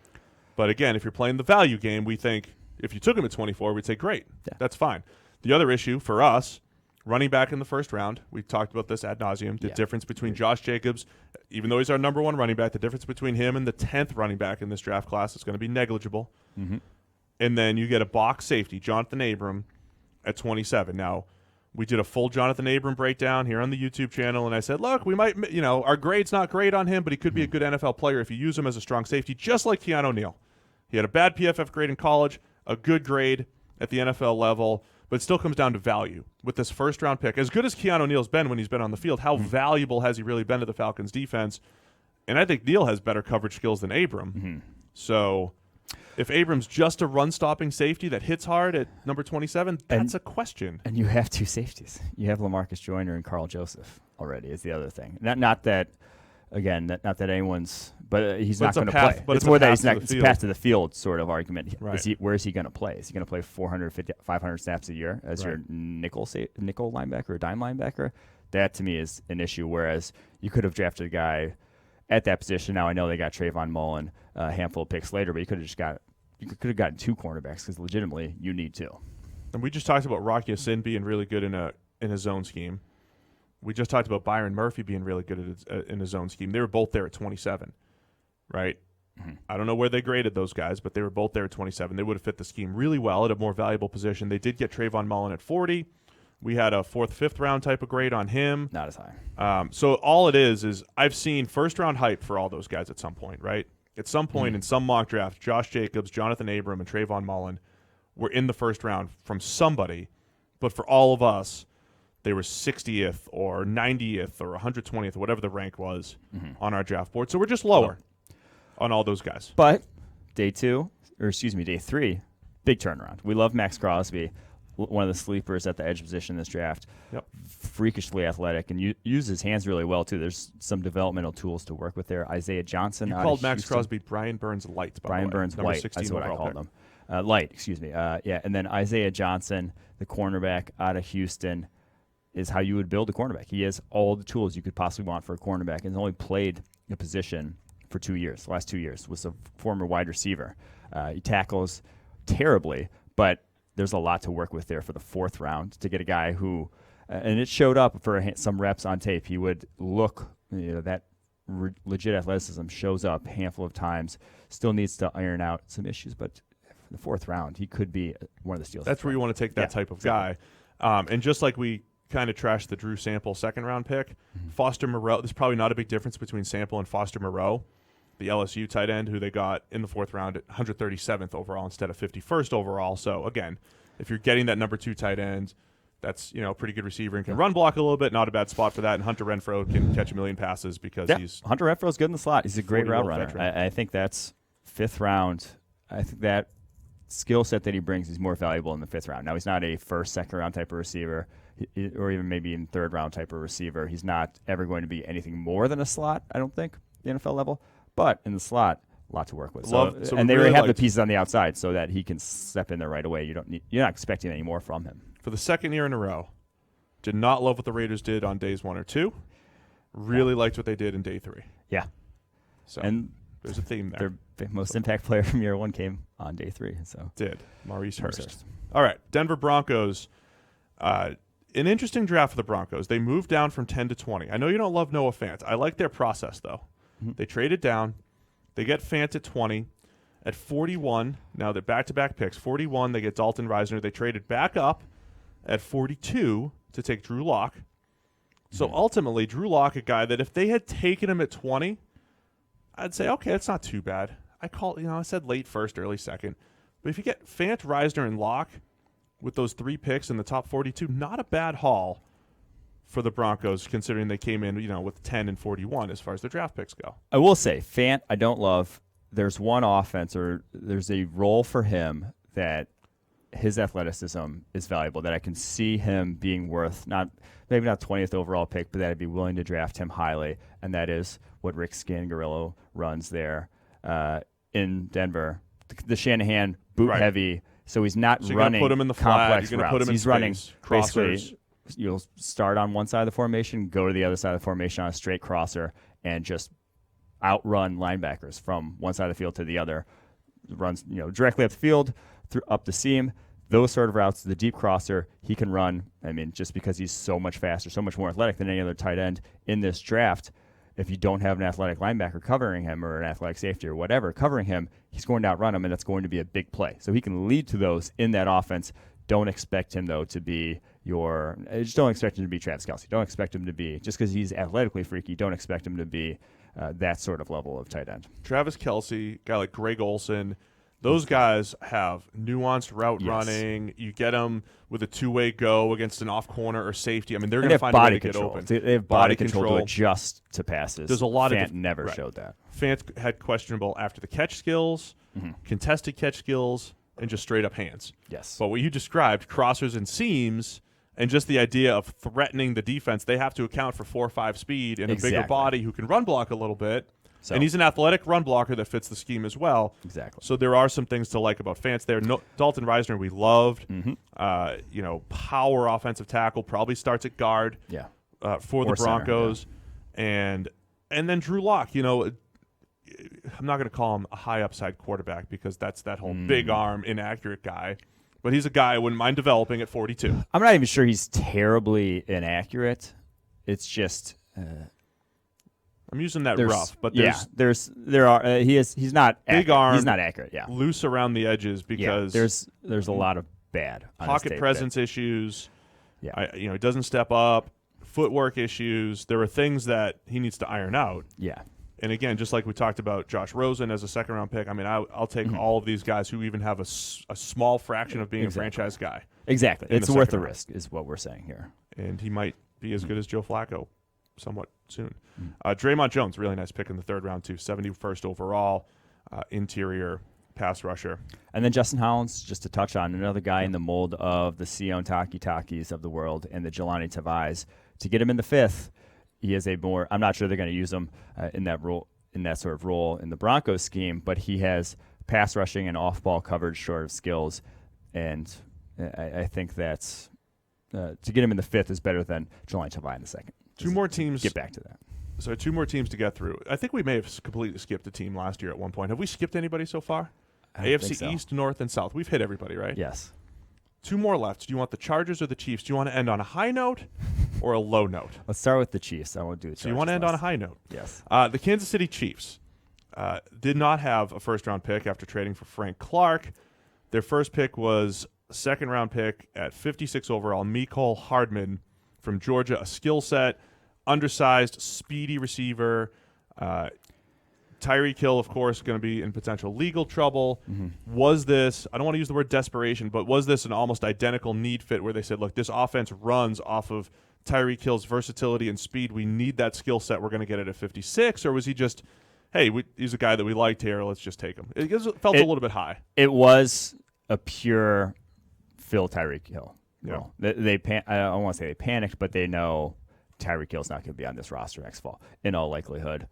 But again, if you're playing the value game, we think if you took him at 24, we'd say great. Yeah. That's fine. The other issue for us, running back in the first round, we talked about this ad nauseum, the difference between Josh Jacobs, even though he's our number 1 running back, the difference between him and the 10th running back in this draft class is going to be negligible. Mm-hmm. And then you get a box safety, Jonathan Abram, at 27. Now, we did a full Jonathan Abram breakdown here on the YouTube channel, and I said, look, we might, our grade's not great on him, but he could be a good NFL player if you use him as a strong safety, just like Keanu Neal. He had a bad PFF grade in college, a good grade at the NFL level, but it still comes down to value. With this first-round pick, as good as Keanu Neal's been when he's been on the field, how valuable has he really been to the Falcons' defense? And I think Neal has better coverage skills than Abram. Mm-hmm. So if Abram's just a run-stopping safety that hits hard at number 27, that's a question. And you have two safeties. You have LaMarcus Joyner and Carl Joseph already is the other thing. Not that anyone's – but he's not going to play. But it's more that it's a path to the field sort of argument. Right. Where is he going to play? Is he going to play 500 snaps a year as your nickel linebacker or dime linebacker? That, to me, is an issue, whereas you could have drafted a guy at that position. Now, I know they got Trayvon Mullen a handful of picks later, but you could have gotten 2 cornerbacks because legitimately you need 2. And we just talked about Rocky Sin being really good in a zone scheme. We just talked about Byron Murphy being really good in a zone scheme. They were both there at 27, right? Mm-hmm. I don't know where they graded those guys, but they were both there at 27. They would have fit the scheme really well at a more valuable position. They did get Trayvon Mullen at 40. We had a 4th, 5th round type of grade on him. Not as high. So all it is I've seen first-round hype for all those guys at some point, right? At some point in some mock draft, Josh Jacobs, Jonathan Abram, and Trayvon Mullen were in the first round from somebody. But for all of us, they were 60th or 90th or 120th, or whatever the rank was on our draft board. So we're just lower on all those guys. But day 3, big turnaround. We love Max Crosby, one of the sleepers at the edge position in this draft. Yep. Freakishly athletic and uses his hands really well, too. There's some developmental tools to work with there. Isaiah Johnson. You called Max Crosby Brian Burns Light, by Brian the way. Burns Number White, 16 that's what I called pick. him. Light, excuse me. And then Isaiah Johnson, the cornerback out of Houston, is how you would build a cornerback. He has all the tools you could possibly want for a cornerback, and has only played the position for 2 years. The last 2 years was a former wide receiver. He tackles terribly, but there's a lot to work with there for the 4th round to get a guy who, and it showed up for some reps on tape. He would look, that legit athleticism shows up a handful of times. Still needs to iron out some issues, but in the 4th round, he could be one of the steals. That's where you want to take that type of guy. And just like we kind of trashed the Drew Sample 2nd round pick, Foster Moreau, there's probably not a big difference between Sample and Foster Moreau, the LSU tight end who they got in the 4th round at 137th overall instead of 51st overall. So, again, if you're getting that number 2 tight end, that's a pretty good receiver and can run block a little bit. Not a bad spot for that. And Hunter Renfrow can catch a million passes because he's Hunter Renfrow's good in the slot. He's a great route runner. I think that's 5th round. I think that skill set that he brings is more valuable in the 5th round. Now, he's not a 1st, 2nd round type of receiver, or even maybe in 3rd round type of receiver. He's not ever going to be anything more than a slot, I don't think, the NFL level. but in the slot, a lot to work with. So and they really already have the liked- pieces on the outside so that he can step in there right away. You're not expecting any more from him. For the second year in a row, did not love what the Raiders did on days 1 or 2. Really liked what they did in day 3. Yeah. So And there's a theme there. their most impact player from year 1 came on day 3. So Did. Maurice Maurice Hurst. Hurst. All right, Denver Broncos. An interesting draft for the Broncos. They moved down from 10 to 20. I know you don't love Noah Fant. I like their process, though. Mm-hmm. They traded down. They get Fant at 20. At 41, now they're back-to-back picks. 41, they get Dalton Reisner. They traded back up at 42 to take Drew Lock. So ultimately, Drew Lock, a guy that if they had taken him at 20, I'd say, okay, that's not too bad. I said late first, early second. But if you get Fant, Reisner, and Lock with those 3 picks in the top 42, not a bad haul for the Broncos, considering they came in, with 10 and 41 as far as their draft picks go. I will say, Fant, I don't love. There's one offense or there's a role for him that his athleticism is valuable, that I can see him being worth maybe not 20th overall pick, but that I'd be willing to draft him highly, and that is what Rick Scangarillo runs there in Denver. The Shanahan boot Right. heavy, so he's not So you're running gonna put him in the flat, complex you're gonna routes. put him in He's running space, basically. crossers. You'll start on one side of the formation, go to the other side of the formation on a straight crosser, and just outrun linebackers from one side of the field to the other. Runs directly up the field, up the seam. Those sort of routes, the deep crosser, he can run. I mean, just because he's so much faster, so much more athletic than any other tight end in this draft, if you don't have an athletic linebacker covering him or an athletic safety or whatever covering him, he's going to outrun him, and that's going to be a big play. So he can lead to those in that offense. Don't expect him, though, to be just don't expect him to be Travis Kelce. Don't expect him to be, just because he's athletically freaky, don't expect him to be that sort of level of tight end. Travis Kelce, guy like Greg Olson, those guys have nuanced route Yes. running. You get them with a two-way go against an off corner or safety. I mean, they're And going they to have find a way body to get control. open. They have body control to adjust to passes. There's a lot of Fant never right. showed that. Fant had questionable after the catch skills, contested catch skills, and just straight up hands. Yes. But what you described, crossers and seams, and just the idea of threatening the defense, they have to account for 4.5 speed and a bigger Exactly. body who can run block a little bit. So- And he's an athletic run blocker that fits the scheme as well. Exactly. So there are some things to like about Fant there. Dalton Reisner, we loved. Mm-hmm. Power offensive tackle, probably starts at guard. Yeah. For the Or center, Broncos, and then Drew Lock. I'm not going to call him a high upside quarterback because that's that whole big arm inaccurate guy, but he's a guy I wouldn't mind developing at 42. I'm not even sure he's terribly inaccurate. It's just I'm using that there's rough, but he's not Big accurate. arm, He's not accurate. Yeah. loose around the edges because There's a lot of bad on his pocket tape presence issues. Yeah. He doesn't step up. Footwork issues. There are things that he needs to iron out. Yeah. And again, just like we talked about Josh Rosen as a second-round pick, I mean, I'll take all of these guys who even have a small fraction of being Exactly. a franchise guy. Exactly. In It's the worth second the round. risk, is what we're saying here. And he might be as good as Joe Flacco somewhat soon. Draymond Jones, really nice pick in the third round, too. 71st overall, interior pass rusher. And then Justin Hollins, just to touch on, another guy in the mold of the Sion Takis of the world and the Jelani Tavais. To get him in the fifth, he is I'm not sure they're going to use him in that role, in that sort of role in the Broncos scheme, but he has pass rushing and off-ball coverage sort of skills, and I think that's to get him in the fifth is better than Jelani Tavai in the second. Two more teams. Get back to that. So 2 more teams to get through. I think we may have completely skipped a team last year at one point. Have we skipped anybody so far? I don't AFC think so. East, North, and South. We've hit everybody, right? Yes. 2 more left. Do you want the Chargers or the Chiefs? Do you want to end on a high note or a low note? Let's start with the Chiefs. I won't do it. So you want to end on a high note. Yes. The Kansas City Chiefs did not have a first-round pick after trading for Frank Clark. Their first pick was a second-round pick at 56 overall, Mecole Hardman from Georgia, a skill set, undersized, speedy receiver. Tyreek Hill, of course, going to be in potential legal trouble. Was this, I don't want to use the word desperation, but was this an almost identical need fit where they said, look, this offense runs off of Tyreek Hill's versatility and speed. We need that skill set. We're going to get it at 56. Or was he just, hey, he's a guy that we liked here. Let's just take him. It felt a little bit high. It was a pure Phil Tyreek Hill. Yeah. I don't want to say they panicked, but they know Tyreek Hill's not going to be on this roster next fall in all likelihood.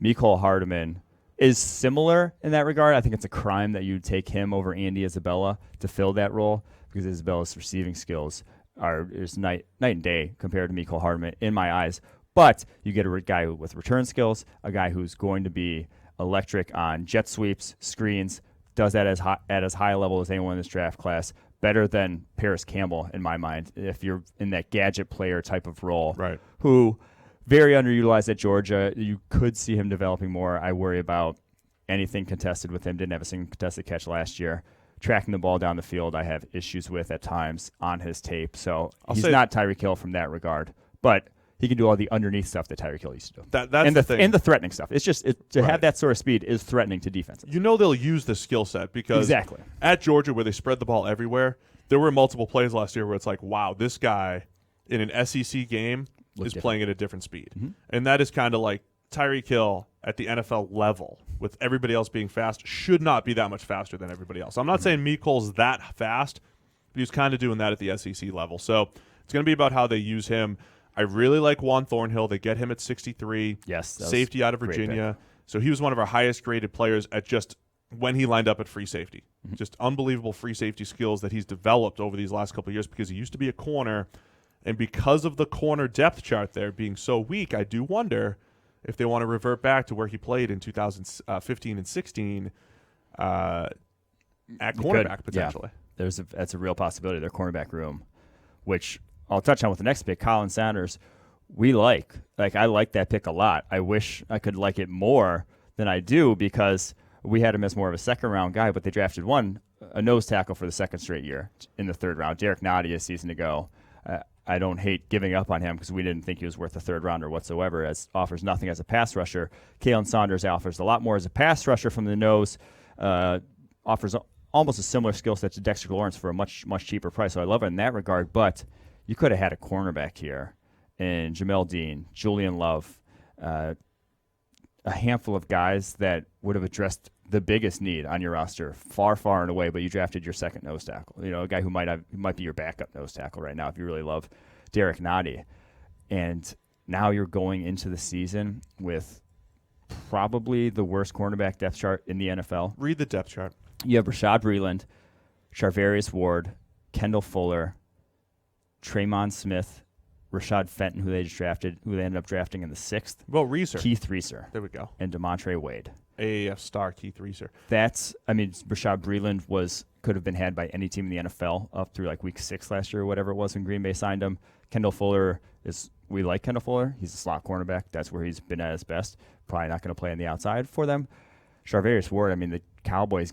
Mecole Hardman is similar in that regard. I think it's a crime that you take him over Andy Isabella to fill that role because Isabella's receiving skills is night and day compared to Mecole Hardman in my eyes. But you get a guy with return skills, a guy who's going to be electric on jet sweeps, screens, does that at as high a level as anyone in this draft class, better than Paris Campbell in my mind, if you're in that gadget player type of role, right? Who very underutilized at Georgia. You could see him developing more. I worry about anything contested with him. Didn't have a single contested catch last year. Tracking the ball down the field, I have issues with at times on his tape. So he's not Tyreek Hill from that regard, but he can do all the underneath stuff that Tyreek Hill used to do. That's and the thing. And the threatening stuff. It's just to have that sort of speed is threatening to defenses. You know they'll use the skill set because exactly. At Georgia where they spread the ball everywhere, there were multiple plays last year where it's like, wow, this guy in an SEC game is playing at a different speed. Mm-hmm. And that is kind of like Tyreek Hill at the NFL level with everybody else being fast should not be that much faster than everybody else. I'm not saying Mecole's that fast, but he's kind of doing that at the SEC level. So it's going to be about how they use him. I really like Juan Thornhill. They get him at 63. Yes. Safety out of Virginia. So he was one of our highest graded players at just when he lined up at free safety. Mm-hmm. Just unbelievable free safety skills that he's developed over these last couple of years because he used to be a corner. And because of the corner depth chart there being so weak, I do wonder if they want to revert back to where he played in 2015 and 16 at cornerback potentially. Yeah. That's a real possibility, their cornerback room, which I'll touch on with the next pick, Colin Sanders. We like I like that pick a lot. I wish I could like it more than I do because we had him as more of a second-round guy, but they drafted a nose tackle for the second straight year in the third round, Derek Nottie a season ago. I don't hate giving up on him because we didn't think he was worth a third-rounder whatsoever, as offers nothing as a pass rusher. Kalen Saunders offers a lot more as a pass rusher from the nose, offers almost a similar skill set to Dexter Lawrence for a much, much cheaper price, so I love it in that regard, but you could have had a cornerback here in Jamel Dean, Julian Love, a handful of guys that would have addressed the biggest need on your roster far, far and away, but you drafted your second nose tackle. You know, a guy who might be your backup nose tackle right now if you really love Derek Nottie. And now you're going into the season with probably the worst cornerback depth chart in the NFL. Read the depth chart. You have Rashad Breeland, Charvarius Ward, Kendall Fuller, Traymon Smith, Rashad Fenton, who they ended up drafting in the 6th. Well, Reeser. Keith Reeser. There we go. And DeMontre Wade. AAF star Keith Reeser. Rashad Breeland could have been had by any team in the NFL up through like week 6 last year or whatever it was when Green Bay signed him. Kendall Fuller we like Kendall Fuller. He's a slot cornerback. That's where he's been at his best. Probably not going to play on the outside for them. Charvarius Ward, the Cowboys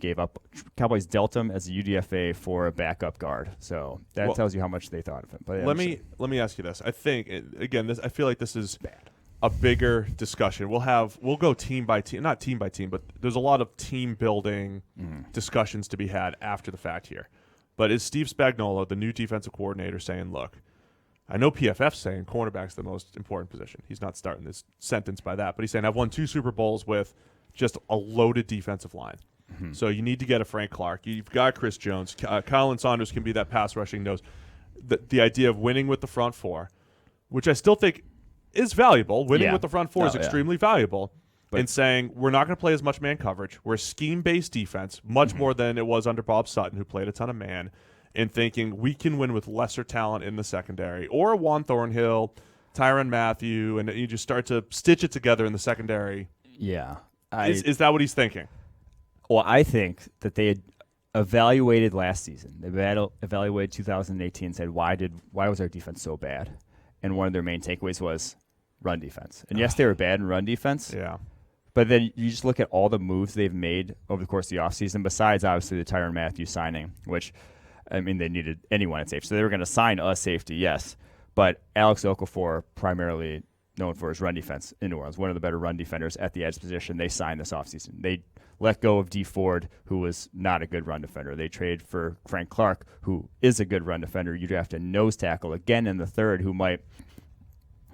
dealt him as a UDFA for a backup guard. So that tells you how much they thought of him. But let me ask you this. I think I feel like this is bad. A bigger discussion. We'll go team by team, not team by team, but there's a lot of team building discussions to be had after the fact here. But is Steve Spagnuolo, the new defensive coordinator, saying, look, I know PFF's saying cornerback's the most important position. He's not starting this sentence by that, but he's saying I've won 2 Super Bowls with just a loaded defensive line. Mm-hmm. So you need to get a Frank Clark. You've got Chris Jones. Colin Saunders can be that pass rushing nose. The idea of winning with the front four, which I still think is valuable. Winning with the front four is extremely valuable. But in saying we're not going to play as much man coverage. We're a scheme-based defense, much more than it was under Bob Sutton, who played a ton of man, and thinking we can win with lesser talent in the secondary. Or Juan Thornhill, Tyrann Mathieu, and you just start to stitch it together in the secondary. Yeah. Is that what he's thinking? Well, I think that they had evaluated last season. They evaluated 2018 and said, why was our defense so bad? And one of their main takeaways was run defense. And yes, they were bad in run defense. Yeah. But then you just look at all the moves they've made over the course of the offseason, besides obviously the Tyrann Mathieu signing, which, they needed anyone at safety. So they were going to sign a safety, yes. But Alex Okafor, primarily known for his run defense in New Orleans, one of the better run defenders at the edge position, they signed this offseason. They let go of D. Ford, who was not a good run defender. They traded for Frank Clark, who is a good run defender. You draft a nose tackle again in the 3rd, who might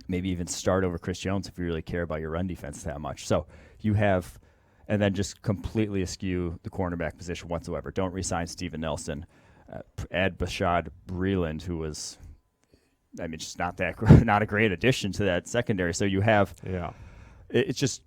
maybe even start over Chris Jones if you really care about your run defense that much. So you have, and then just completely eschew the cornerback position whatsoever. Don't re-sign Steven Nelson. Add Rashad Breeland, who was, just not a great addition to that secondary. So you have, it's just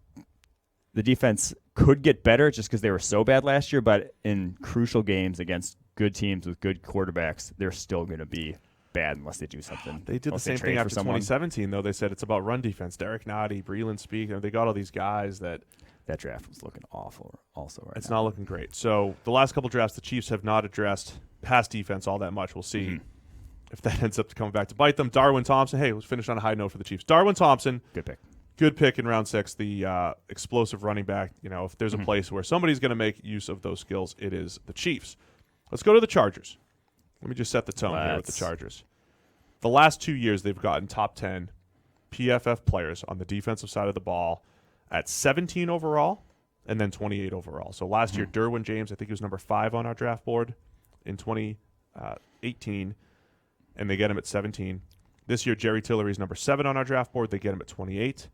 the defense could get better just because they were so bad last year, but in crucial games against good teams with good quarterbacks, they're still going to be bad unless they do something. They did the same thing after 2017, though. They said it's about run defense. Derek Nottie, Breland Speak, they got all these guys that draft was looking awful also right It's now. not looking great. So the last couple drafts, the Chiefs have not addressed pass defense all that much. We'll see if that ends up coming back to bite them. Darwin Thompson. Hey, let's finish on a high note for the Chiefs. Darwin Thompson. Good pick in round 6, the explosive running back. If there's a place where somebody's going to make use of those skills, it is the Chiefs. Let's go to the Chargers. Let me just set the tone here with the Chargers. The last 2 years, they've gotten top 10 PFF players on the defensive side of the ball at 17 overall and then 28 overall. So last year, Derwin James, I think he was number 5 on our draft board in 2018, and they get him at 17. This year, Jerry Tillery is number 7 on our draft board. They get him at 28.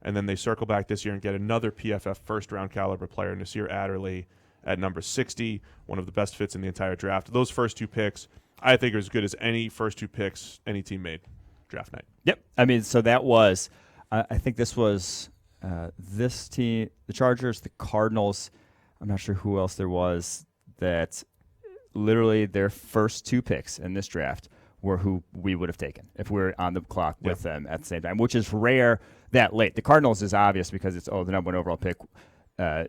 And then they circle back this year and get another PFF first-round caliber player, Nasir Adderley, at number 60, one of the best fits in the entire draft. Those first 2 picks, I think, are as good as any first 2 picks any team made draft night. Yep. I mean, so that was, I think this was this team, the Chargers, the Cardinals. I'm not sure who else there was that literally their first 2 picks in this draft were who we would have taken if we were on the clock with them at the same time, which is rare that late. The Cardinals is obvious because it's, the number 1 overall pick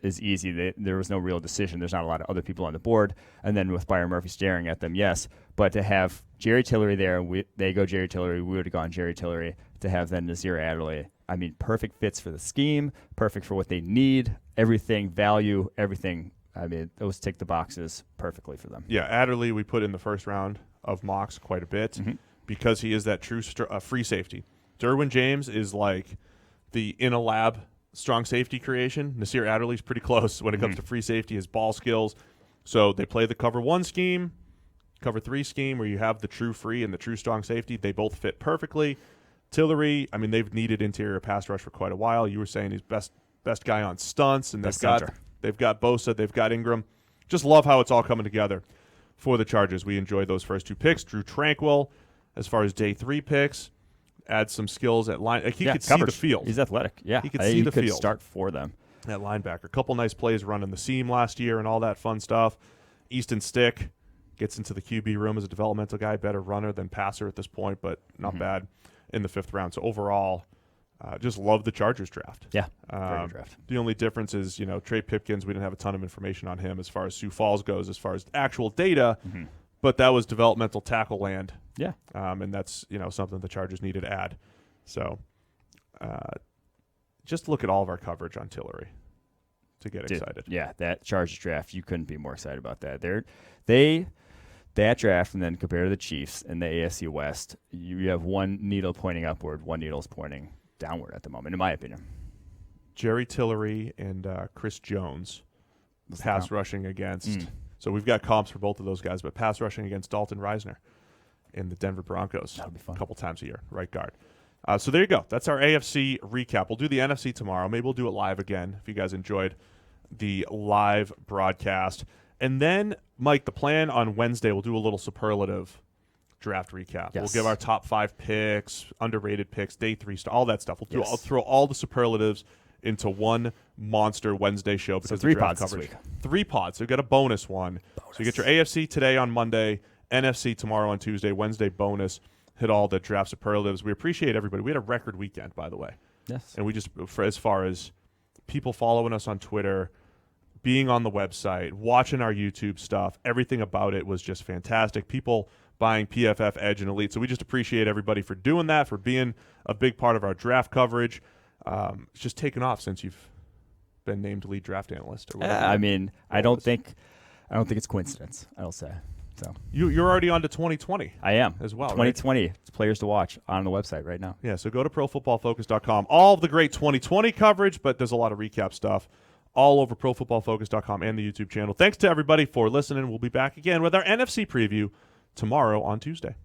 is easy. There was no real decision. There's not a lot of other people on the board. And then with Byron Murphy staring at them, yes. But to have Jerry Tillery there, they go Jerry Tillery, we would have gone Jerry Tillery. To have then Nasir Adderley, I mean, perfect fits for the scheme, perfect for what they need, everything, value, everything. I mean, those tick the boxes perfectly for them. Yeah, Adderley we put in the first round of mocks quite a bit because he is that true free safety. Derwin James is like the in a lab strong safety creation. Nasir Adderley's pretty close when it comes to free safety, his ball skills. So they play the cover 1 scheme, cover 3 scheme where you have the true free and the true strong safety. They both fit perfectly. Tillery, I mean, they've needed interior pass rush for quite a while. You were saying he's best guy on stunts, and they've got Bosa, they've got Ingram. Just love how it's all coming together for the Chargers. We enjoyed those first 2 picks. Drew Tranquill, as far as day 3 picks, add some skills at line. Like he could coverage. see the field. He's athletic. Yeah, he could see the field. Start for them at linebacker. A couple nice plays running the seam last year and all that fun stuff. Easton Stick gets into the QB room as a developmental guy, better runner than passer at this point, but not bad in the 5th round. So overall, just love the Chargers draft. Yeah, very good draft. The only difference is, Trey Pipkins, we didn't have a ton of information on him as far as Sioux Falls goes, as far as actual data, but that was developmental tackle land. Yeah. And that's, something the Chargers needed to add. So just look at all of our coverage on Tillery to get excited. Yeah, that Chargers draft, you couldn't be more excited about that. That draft, and then compared to the Chiefs in the AFC West, you have one needle pointing upward, one needle's pointing downward at the moment, in my opinion. Jerry Tillery and Chris Jones pass rushing against. So we've got comps for both of those guys, but pass rushing against Dalton Reisner in the Denver Broncos a couple times a year, right guard. So there you go. That's our AFC recap. We'll do the NFC tomorrow. Maybe we'll do it live again if you guys enjoyed the live broadcast. And then, Mike, the plan on Wednesday, we'll do a little superlative draft recap. Yes. We'll give our top 5 picks, underrated picks, day 3, all that stuff. I'll throw all the superlatives into one monster Wednesday show. So 3 pods this week. 3 pods. So we've got a bonus one. So you get your AFC today on Monday, NFC tomorrow on Tuesday, Wednesday bonus. Hit all the draft superlatives. We appreciate everybody. We had a record weekend, by the way. Yes. And we just, as far as people following us on Twitter, being on the website, watching our YouTube stuff, everything about it was just fantastic. People buying PFF Edge and Elite. So we just appreciate everybody for doing that, for being a big part of our draft coverage. It's just taken off since you've been named lead draft analyst. Or whatever. I mean, I don't think it's coincidence, I'll say. So you're already on to 2020. I am as well. 2020. Right? It's players to watch on the website right now. Yeah, so go to ProFootballFocus.com. All of the great 2020 coverage, but there's a lot of recap stuff all over ProFootballFocus.com and the YouTube channel. Thanks to everybody for listening. We'll be back again with our NFC preview tomorrow on Tuesday.